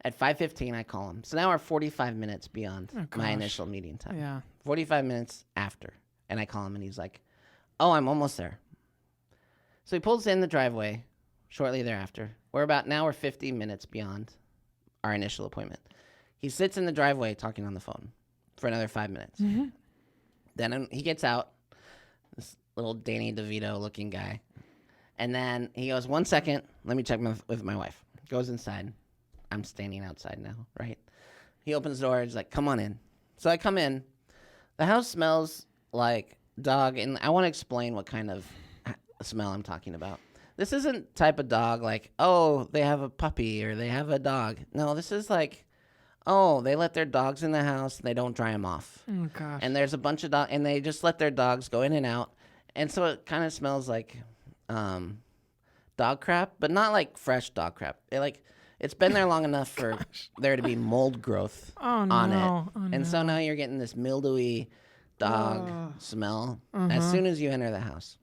At 5:15, I call him. So now we're 45 minutes beyond my initial meeting time. Yeah. 45 minutes after. And I call him, and he's like, oh, I'm almost there. So he pulls in the driveway shortly thereafter. We're 50 minutes beyond our initial appointment. He sits in the driveway talking on the phone for another 5 minutes. Mm-hmm. Then he gets out, this little Danny DeVito looking guy. And then he goes, 1 second, let me check with my wife. Goes inside. I'm standing outside now, right? He opens the door. He's like, come on in. So I come in. The house smells like dog. And I want to explain what kind of smell I'm talking about. This isn't type of dog like, oh, they have a puppy or they have a dog. No, this is like, oh, they let their dogs in the house and they don't dry them off. Oh, gosh. And there's a bunch of dogs, and they just let their dogs go in and out. And so it kind of smells like dog crap, but not like fresh dog crap. It's been there long enough for there to be mold growth on it. Oh, and so now you're getting this mildewy dog smell as soon as you enter the house.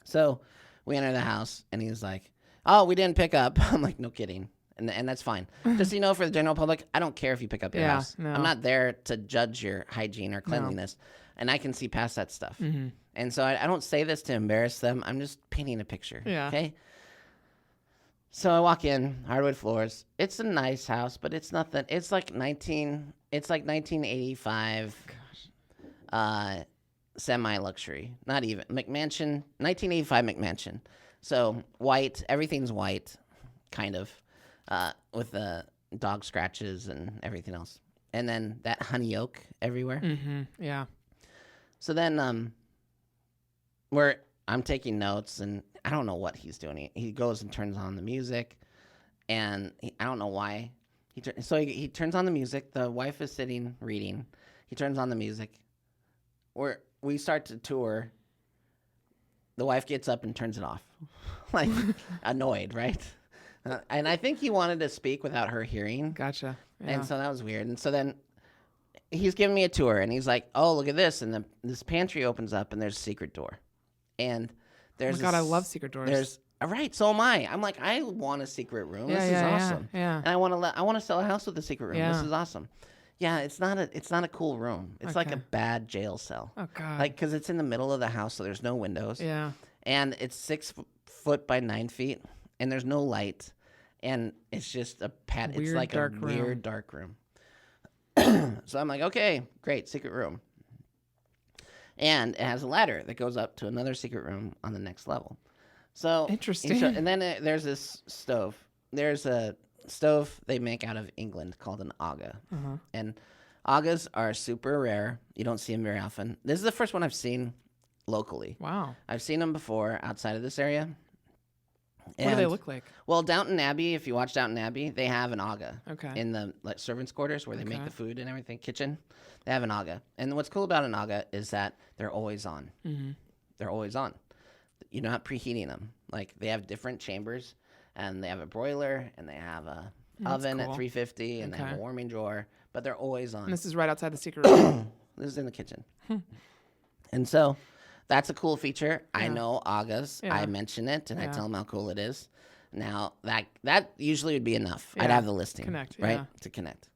So we enter the house, and he's like, oh, we didn't pick up. I'm like, no kidding. And that's fine. Just so you know, for the general public, I don't care if you pick up your house. No. I'm not there to judge your hygiene or cleanliness. No. And I can see past that stuff. Mm-hmm. And so I don't say this to embarrass them. I'm just painting a picture. Yeah. Okay? So I walk in, hardwood floors. It's a nice house, but it's nothing. It's like 1985 semi-luxury. Not even. McMansion, 1985 McMansion. So white, everything's white, kind of. With the dog scratches and everything else. And then that honey oak everywhere. Mm-hmm. Yeah. So then I'm taking notes, and I don't know what he's doing. He goes and turns on the music, and I don't know why. He turns on the music. The wife is sitting reading. He turns on the music. We start to tour. The wife gets up and turns it off. Like, annoyed, right? And I think he wanted to speak without her hearing. Gotcha. Yeah. And so that was weird. And so then he's giving me a tour, and he's like, "Oh, look at this!" And this pantry opens up, and there's a secret door. And there's I love secret doors. Right, so am I. I'm like, I want a secret room. This is awesome. Yeah. And I want to sell a house with a secret room. This is awesome. Yeah, it's not a cool room. It's like a bad jail cell. Oh God. Like, because it's in the middle of the house, so there's no windows. Yeah. And it's 6 foot by 9 feet, and there's no light, and it's just it's like a weird dark room. So I'm like, okay, great, secret room. And it has a ladder that goes up to another secret room on the next level. So interesting. And then there's this stove. There's a stove they make out of England called an Aga. Uh-huh. And Agas are super rare. You don't see them very often. This is the first one I've seen locally. Wow. I've seen them before outside of this area. What do they look like? Well, Downton Abbey, if you watch Downton Abbey, they have an Aga. Okay. In the servants' quarters where they make the food and everything, kitchen. They have an Aga. And what's cool about an Aga is that they're always on. Mm-hmm. They're always on. You're not preheating them. Like, they have different chambers, and they have a broiler, and they have a oven at 350, and they have a warming drawer, but they're always on. And this is right outside the secret room. This is in the kitchen. And so that's a cool feature. Yeah. I know Agas. Yeah. I mention it, and I tell them how cool it is. Now, that usually would be enough. I'd have the listing, to connect.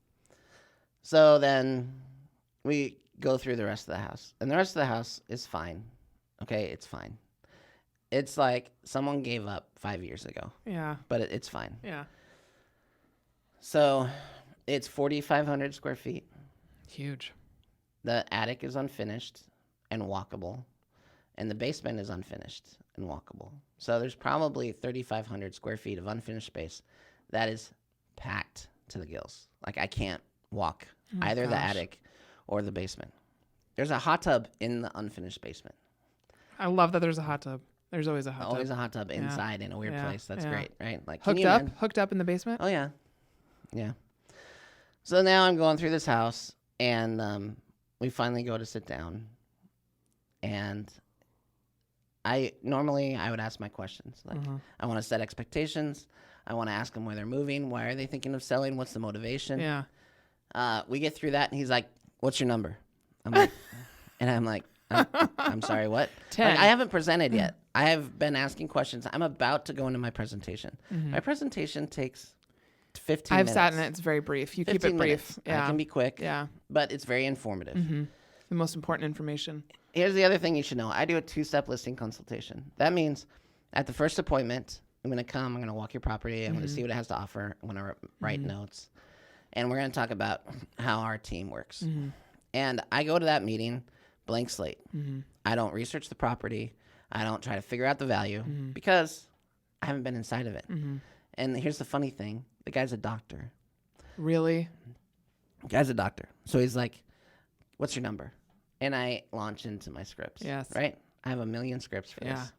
So then we go through the rest of the house, and the rest of the house is fine. Okay, it's fine. It's like someone gave up 5 years ago. Yeah. But it's fine. Yeah. So it's 4,500 square feet. Huge. The attic is unfinished and walkable. And the basement is unfinished and walkable. So there's probably 3,500 square feet of unfinished space that is packed to the gills. Like, I can't walk either the attic or the basement. There's a hot tub in the unfinished basement. I love that there's a hot tub. There's always a hot tub. Always a hot tub inside in a weird place. That's great, right? Like, hooked up in the basement? Oh, yeah. Yeah. So now I'm going through this house, and we finally go to sit down. And I would ask my questions. Like, I want to set expectations. I want to ask them where they're moving. Why are they thinking of selling? What's the motivation? Yeah. We get through that, and he's like, "What's your number?" I'm like, and I'm like, I'm sorry, what? 10. Like, I haven't presented yet. I have been asking questions. I'm about to go into my presentation. My presentation takes 15 minutes. I've sat in it. It's very brief. You keep it brief. Minutes. Yeah. I can be quick. Yeah. But it's very informative. The most important information. Here's the other thing you should know. I do a 2-step listing consultation. That means at the first appointment, I'm going to come. I'm going to walk your property. I'm going to see what it has to offer. I'm going to write notes. And we're going to talk about how our team works. And I go to that meeting blank slate. I don't research the property. I don't try to figure out the value because I haven't been inside of it. And here's the funny thing. The guy's a doctor. Really? The guy's a doctor. So he's like, "What's your number?" And I launch into my scripts. Yes. Right? I have 1 million scripts for this.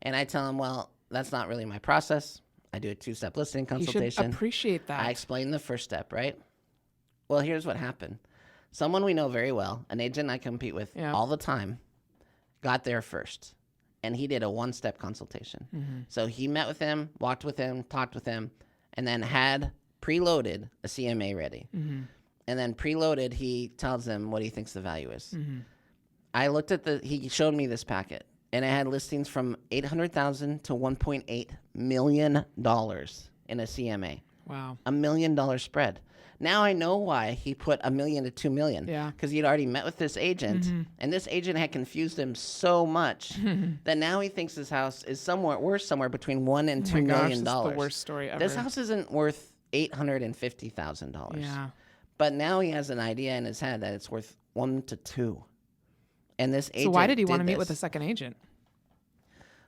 And I tell him, well, that's not really my process. I do a 2-step listing consultation. You should appreciate that. I explain the first step, right? Well, here's what happened. Someone we know very well, an agent I compete with all the time, got there first. And he did a 1-step consultation. So he met with him, walked with him, talked with him, and then had preloaded a CMA ready. And then preloaded, he tells them what he thinks the value is. I looked at he showed me this packet, and it had listings from $800,000 to $1.8 million in a CMA. Wow. $1 million spread. Now I know why he put $1 million to $2 million. Yeah. Because he'd already met with this agent, and this agent had confused him so much that now he thinks his house is somewhere between $1 and $2 million. This is the worst story ever. This house isn't worth $850,000. Yeah. But now he has an idea in his head that it's worth 1 to 2. And this agent. So why did he want to meet with a second agent?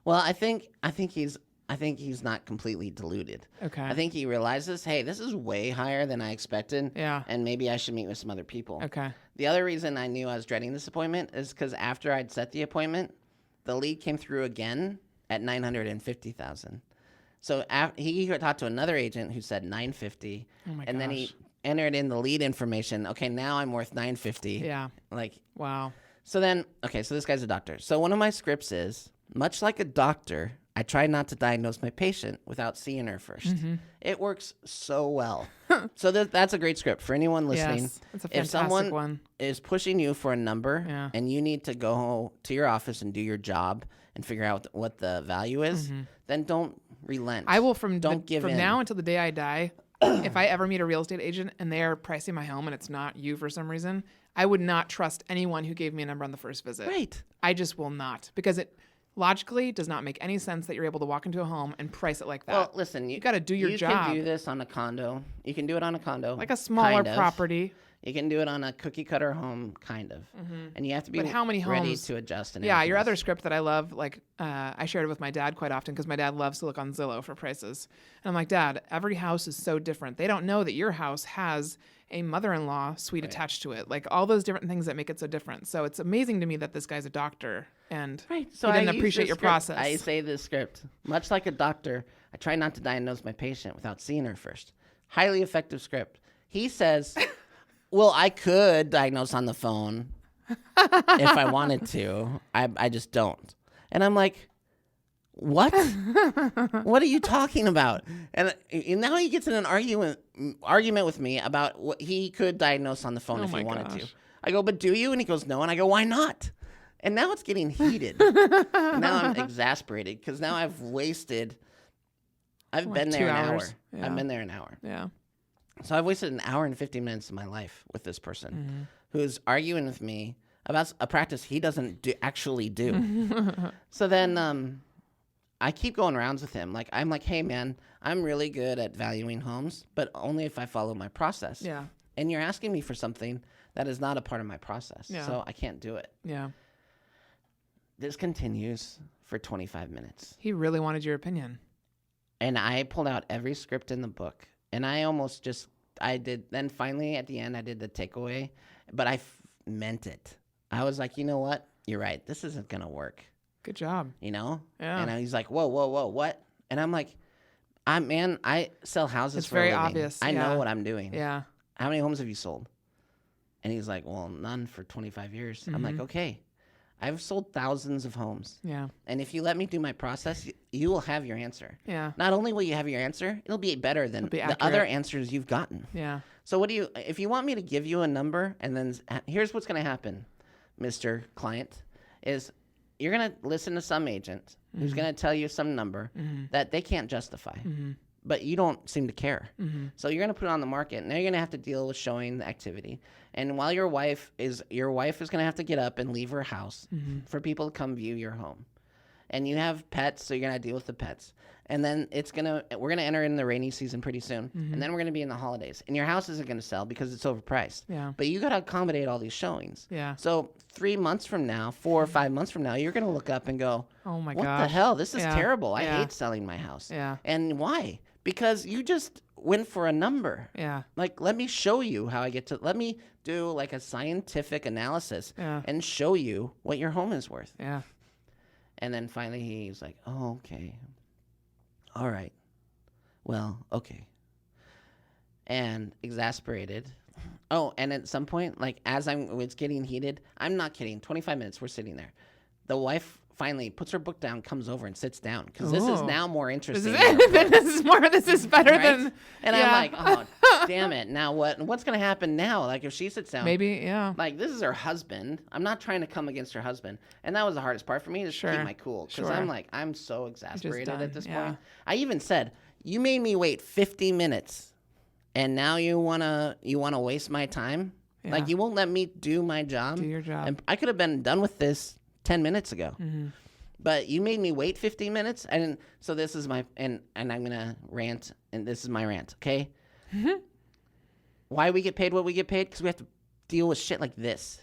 Well, I think he's not completely deluded. Okay. I think he realizes, hey, this is way higher than I expected. Yeah. And maybe I should meet with some other people. Okay. The other reason I knew I was dreading this appointment is because after I'd set the appointment, the lead came through again at $950,000. So he talked to another agent who said $950,000. Oh my and gosh. Then he entered in the lead information. Okay, now I'm worth $950,000. Yeah. Like, wow. So then, so this guy's a doctor. So one of my scripts is, much like a doctor, I try not to diagnose my patient without seeing her first. It works so well. So that's a great script for anyone listening. Yes, it's a fantastic if someone one. is pushing you for a number and you need to go to your office and do your job and figure out what the value is, then don't relent. I will from now until the day I die, if I ever meet a real estate agent and they're pricing my home and it's not you for some reason, I would not trust anyone who gave me a number on the first visit. Right. I just will not, because it logically does not make any sense that you're able to walk into a home and price it like that. Well, listen, you got to do your job. You can do this on a condo. You can do it on a condo. Like a smaller property. You can do it on a cookie cutter home, kind of. And you have to be ready to adjust. And your other script that I love, like I shared it with my dad quite often because my dad loves to look on Zillow for prices. And I'm like, Dad, every house is so different. They don't know that your house has a mother-in-law suite attached to it. Like all those different things that make it so different. So it's amazing to me that this guy's a doctor and so he didn't appreciate your process. I say this script, much like a doctor, I try not to diagnose my patient without seeing her first. Highly effective script. He says... Well, I could diagnose on the phone if I wanted to. I just don't. And I'm like, what? What are you talking about? And now he gets in an argument with me about what he could diagnose on the phone if he wanted to. I go, but do you? And he goes, no. And I go, why not? And now it's getting heated. And now I'm exasperated because now I've been there an hour. Yeah. I've been there an hour. Yeah. So I've wasted an hour and 50 minutes of my life with this person who's arguing with me about a practice he doesn't actually do. So then I keep going rounds with him. I'm like, hey, man, I'm really good at valuing homes, but only if I follow my process. Yeah. And you're asking me for something that is not a part of my process. Yeah. So I can't do it. Yeah. This continues for 25 minutes. He really wanted your opinion. And I pulled out every script in the book. And I did, then finally at the end, I did the takeaway, but I meant it. I was like, you know what? You're right. This isn't going to work. Good job. You know? Yeah. And he's like, whoa, what? And I'm like, I sell houses for a living. It's very obvious. I know what I'm doing. Yeah. How many homes have you sold? And he's like, well, none for 25 years. I'm like, okay. I've sold thousands of homes. Yeah. And if you let me do my process, you will have your answer. Yeah. Not only will you have your answer, it'll be better than the other answers you've gotten. Yeah. So if you want me to give you a number and then here's what's going to happen, Mr. Client, is you're going to listen to some agent who's going to tell you some number that they can't justify. But you don't seem to care. So you're going to put it on the market. Now you're going to have to deal with showing the activity. And while your wife is going to have to get up and leave her house for people to come view your home. And you have pets, so you're going to deal with the pets. And then we're going to enter in the rainy season pretty soon. And then we're going to be in the holidays. And your house isn't going to sell because it's overpriced. Yeah. But you got to accommodate all these showings. Yeah. So 3 months from now, 4 or 5 months from now, you're going to look up and go, oh my gosh, what the hell? This is terrible. I hate selling my house. Yeah. And why? Because you just went for a number. Yeah. Like, let me show you how let me do like a scientific analysis and show you what your home is worth. Yeah. And then finally he's like, oh, okay. All right. Well, okay. And exasperated. Oh, and at some point, like it's getting heated, I'm not kidding. 25 minutes, we're sitting there. The wife finally puts her book down, comes over and sits down because this is now more interesting. This is better than. And I'm like, oh, damn it! Now what? What's gonna happen now? Like if she sits down, maybe, yeah. Like this is her husband. I'm not trying to come against her husband, and that was the hardest part for me to keep my cool because I'm so exasperated at this point. I even said, you made me wait 50 minutes, and now you wanna waste my time. Yeah. Like you won't let me do my job. Do your job. And I could have been done with this 10 minutes ago. But you made me wait 15 minutes. And so this is and I'm going to rant, and this is my rant, okay? Why we get paid what we get paid? Because we have to deal with shit like this.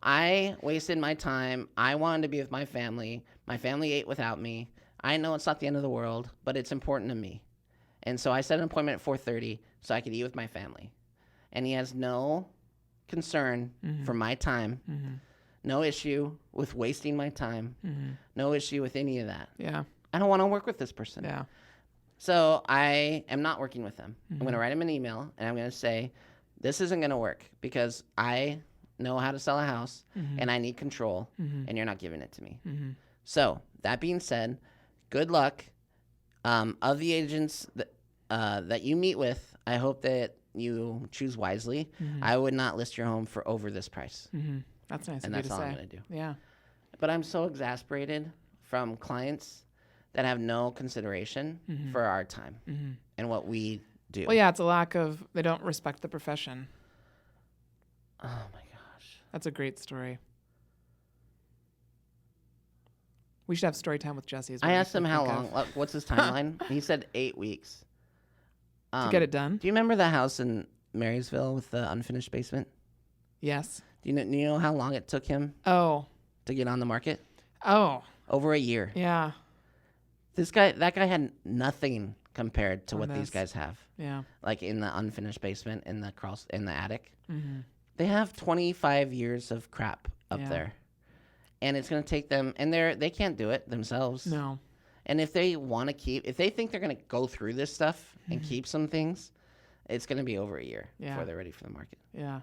I wasted my time. I wanted to be with my family. My family ate without me. I know it's not the end of the world, but it's important to me. And so I set an appointment at 4:30 so I could eat with my family. And he has no concern for my time. No issue with wasting my time. No issue with any of that. Yeah. I don't want to work with this person. Yeah. So I am not working with them. I'm going to write him an email, and I'm going to say, this isn't going to work because I know how to sell a house, and I need control, and you're not giving it to me. So that being said, good luck. Of the agents that you meet with, I hope that you choose wisely. Mm-hmm. I would not list your home for over this price. Mm-hmm. That's nice of you to say. And that's all I'm going to do. Yeah. But I'm so exasperated from clients that have no consideration mm-hmm. for our time mm-hmm. and what we do. Well, yeah, it's a lack of, they don't respect the profession. Oh, my gosh. That's a great story. We should have story time with Jesse. I asked him how long, what's his timeline? He said 8 weeks. To get it done? Do you remember the house in Marysville with the unfinished basement? Yes. Do you know how long it took him to get on the market? Oh. Over a year. Yeah. That guy had nothing compared to what these guys have. Yeah. Like in the unfinished basement, in the attic. Mm-hmm. They have 25 years of crap up there. And it's going to take them, and they can't do it themselves. No. And if they want to if they think they're going to go through this stuff and keep some things, it's going to be over a year before they're ready for the market. Yeah.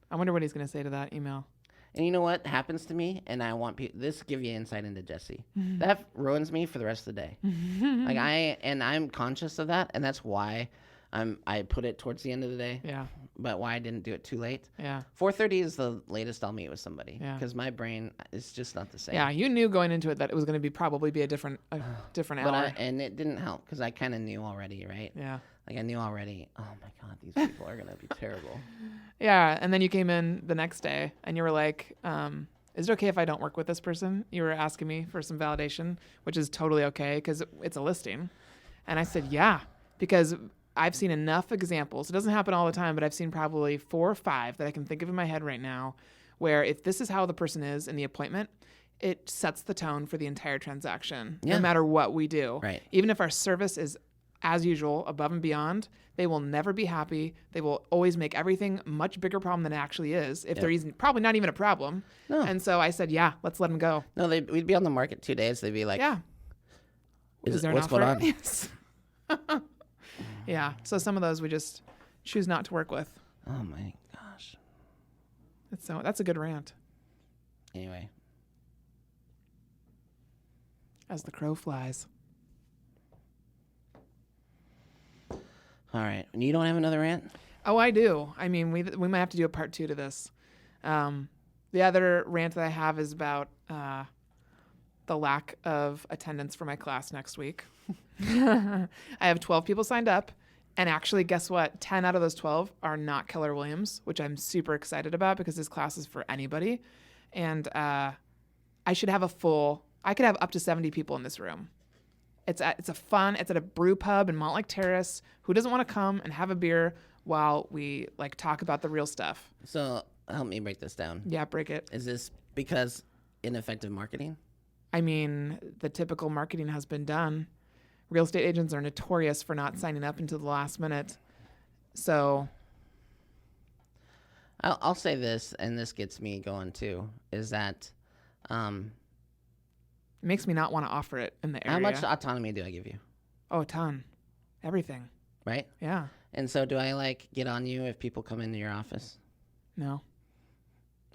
I wonder what he's going to say to that email. And you know what happens to me? And I want this to give you insight into Jesse. Mm-hmm. That ruins me for the rest of the day. Mm-hmm. I'm conscious of that, and that's why I put it towards the end of the day. Yeah. But why I didn't do it too late. Yeah. 4:30 is the latest I'll meet with somebody. Yeah. Because my brain is just not the same. Yeah, you knew going into it that it was going to probably be a different hour. And it didn't help because I kind of knew already, right? Yeah. Like I knew already. Oh my God, these people are going to be terrible. Yeah, and then you came in the next day and you were like, is it okay if I don't work with this person? You were asking me for some validation, which is totally okay because it's a listing. And I said, yeah, because I've seen enough examples. It doesn't happen all the time, but I've seen probably 4 or 5 that I can think of in my head right now where if this is how the person is in the appointment, it sets the tone for the entire transaction, no matter what we do. Right. Even if our service is as usual, above and beyond, they will never be happy. They will always make everything a much bigger problem than it actually is, if there probably not even a problem. No. And so I said, yeah, let's let them go. No, we'd be on the market 2 days. They'd be like, yeah. Is there what's going on? Yes. Yeah. So some of those we just choose not to work with. Oh, my gosh. That's a good rant. Anyway. As the crow flies. All right. You don't have another rant? Oh, I do. I mean, we might have to do a part 2 to this. The other rant that I have is about the lack of attendance for my class next week. I have 12 people signed up. And actually, guess what? 10 out of those 12 are not Keller Williams, which I'm super excited about because this class is for anybody. And I should have I could have up to 70 people in this room. It's at a brew pub in Montlake Terrace. Who doesn't want to come and have a beer while we talk about the real stuff? So help me break this down. Yeah, break it. Is this because ineffective marketing? I mean, the typical marketing has been done. Real estate agents are notorious for not signing up until the last minute. So I'll say this, and this gets me going too, is that it makes me not want to offer it in the area. How much autonomy do I give you? Oh, a ton. Everything. Right? Yeah. And so do I get on you if people come into your office? No.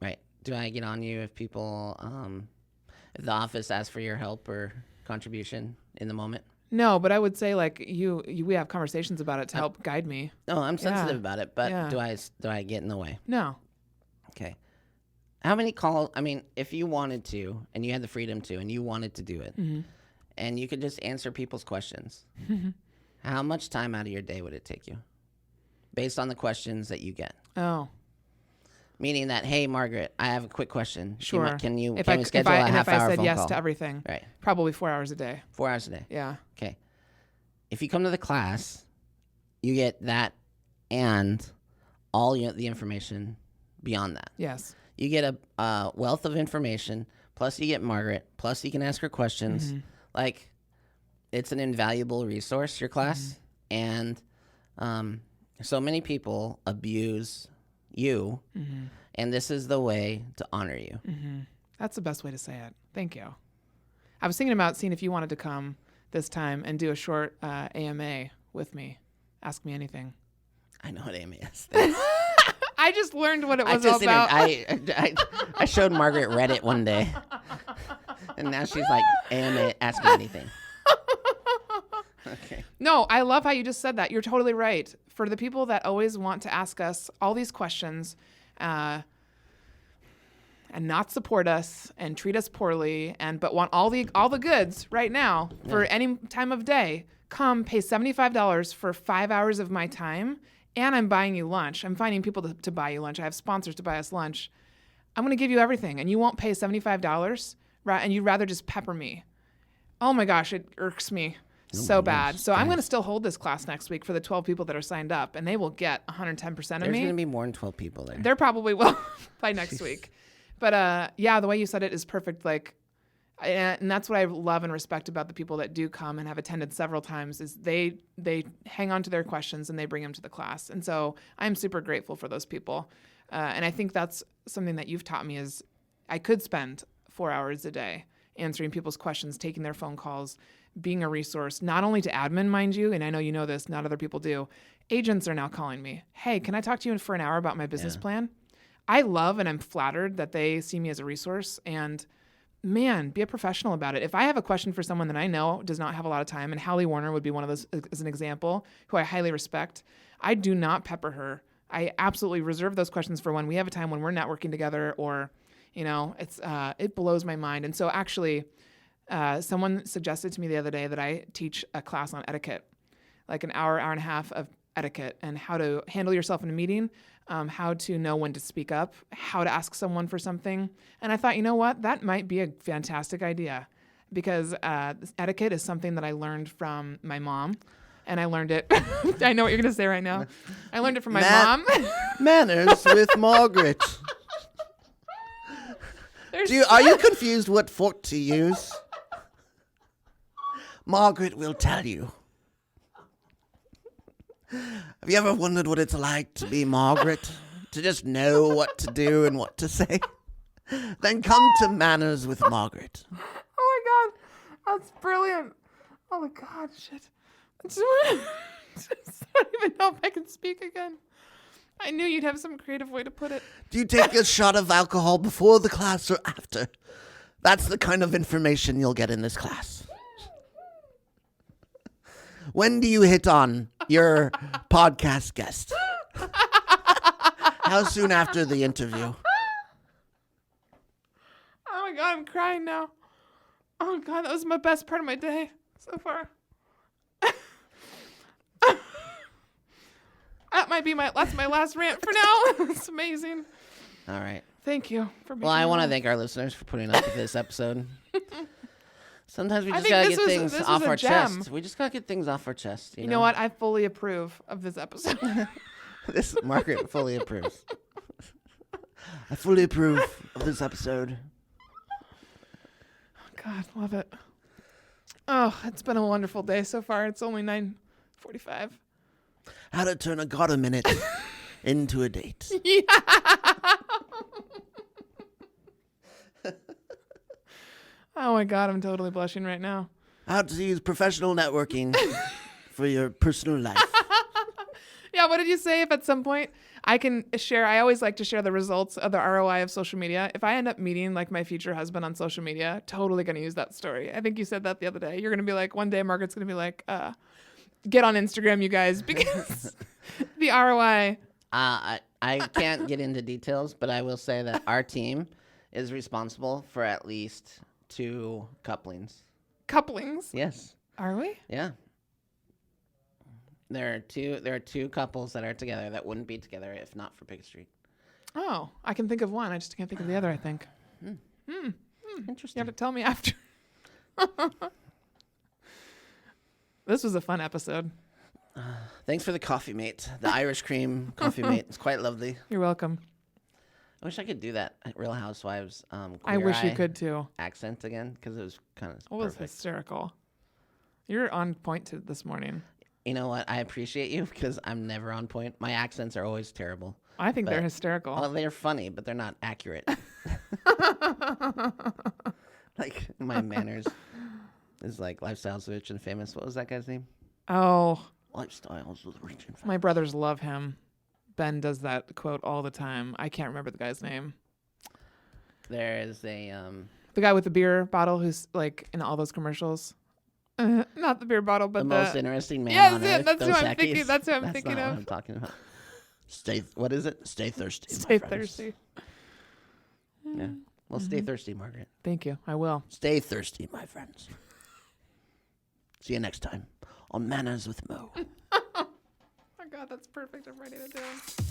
Right. Do I get on you if people, if the office asks for your help or contribution in the moment? No, but I would say we have conversations about it to help guide me. No, I'm sensitive about it, but do I get in the way? No. Okay. How many calls? I mean, if you wanted to, and you had the freedom to, and you wanted to do it, and you could just answer people's questions, how much time out of your day would it take you, based on the questions that you get? Oh. Meaning that, hey, Margaret, I have a quick question. Sure. Can we schedule a half-hour phone call? If I said yes to everything, right? Probably 4 hours a day. 4 hours a day. Yeah. Okay. If you come to the class, you get that and all the information beyond that. Yes. You get a wealth of information, plus you get Margaret, plus you can ask her questions. It's an invaluable resource, your class. And so many people abuse you, and this is the way to honor you. That's the best way to say it. Thank you. I was thinking about seeing if you wanted to come this time and do a short AMA with me. Ask me anything. I know what AMA is. I just learned what it was all about. I showed Margaret Reddit one day, and now she's like, AMA, ask me anything. Okay. No, I love how you just said that. You're totally right. For the people that always want to ask us all these questions and not support us and treat us poorly but want all the goods right now for any time of day, come pay $75 for 5 hours of my time, and I'm buying you lunch. I'm finding people to buy you lunch. I have sponsors to buy us lunch. I'm going to give you everything, and you won't pay $75, right? And you'd rather just pepper me. Oh my gosh, it irks me so bad. So I'm going to still hold this class next week for the 12 people that are signed up, and they will get 110% of me. There's going to be more than 12 people there. There probably will by next week. But the way you said it is perfect. And that's what I love and respect about the people that do come and have attended several times is they hang on to their questions and they bring them to the class. And so I'm super grateful for those people. And I think that's something that you've taught me is I could spend 4 hours a day answering people's questions, taking their phone calls, being a resource, not only to admin, mind you, and I know you know this, not other people do. Agents are now calling me. Hey, can I talk to you for an hour about my business plan? I love and I'm flattered that they see me as a resource, and man, be a professional about it. If I have a question for someone that I know does not have a lot of time, and Hallie Warner would be one of those as an example, who I highly respect, I do not pepper her. I absolutely reserve those questions for when we have a time when we're networking together, or, it blows my mind. And so actually, someone suggested to me the other day that I teach a class on etiquette, like an hour and a half of etiquette and how to handle yourself in a meeting, how to know when to speak up, how to ask someone for something. And I thought, you know what, that might be a fantastic idea, because etiquette is something that I learned from my mom. And I learned it. I know what you're going to say right now. I learned it from my mom. Manners with Margaret. Are you confused what fork to use? Margaret will tell you. Have you ever wondered what it's like to be Margaret? To just know what to do and what to say? Then come to Manners with Margaret. Oh my God. That's brilliant. Oh my God, shit. I just don't even know if I can speak again. I knew you'd have some creative way to put it. Do you take a shot of alcohol before the class or after? That's the kind of information you'll get in this class. When do you hit on your podcast guest? How soon after the interview? Oh my God, I'm crying now. Oh God, that was my best part of my day so far. That's my last rant for now. It's amazing. All right. Thank you for being. Well, I want to thank our listeners for putting up with this episode. Sometimes we just gotta get things off our chest. We just gotta get things off our chest. You know what? I fully approve of this episode. This Margaret fully approves. I fully approve of this episode. God, love it. Oh, it's been a wonderful day so far. It's only 9:45. How to turn a God a minute into a date. Yeah. Oh my God, I'm totally blushing right now. How to use professional networking for your personal life. Yeah, what did you say? If at some point I can share, I always like to share the results of the ROI of social media. If I end up meeting like my future husband on social media, totally going to use that story. I think you said that the other day. You're going to be like, one day Margaret's going to be like, get on Instagram, you guys, because the ROI. I can't get into details, but I will say that our team is responsible for at least 2 couplings. Couplings? Yes. Are we? Yeah. There are two couples that are together that wouldn't be together if not for Pickett Street. Oh, I can think of one. I just can't think of the other, I think. Interesting. You have to tell me after. This was a fun episode. Thanks for the coffee mate. The Irish cream coffee mate. It's quite lovely. You're welcome. I wish I could do that at Real Housewives. I wish you could too. Accent again, because it was kind of It was hysterical. You're on point this morning. You know what? I appreciate you because I'm never on point. My accents are always terrible. I think they're hysterical. Well, they're funny, but they're not accurate. Like my manners is like Lifestyles Rich and Famous. What was that guy's name? Oh. Lifestyles with Rich and Famous. My brothers love him. Ben does that quote all the time. I can't remember the guy's name. There is a... the guy with the beer bottle who's like in all those commercials. Not the beer bottle, but the most interesting man on earth. That's who I'm thinking. That's who I'm thinking not of. What I'm talking about. What is it? Stay thirsty. Stay thirsty. Yeah. Well, stay thirsty, Margaret. Thank you. I will. Stay thirsty, my friends. See you next time on Manners with Mo. Oh, God, that's perfect. I'm writing it down.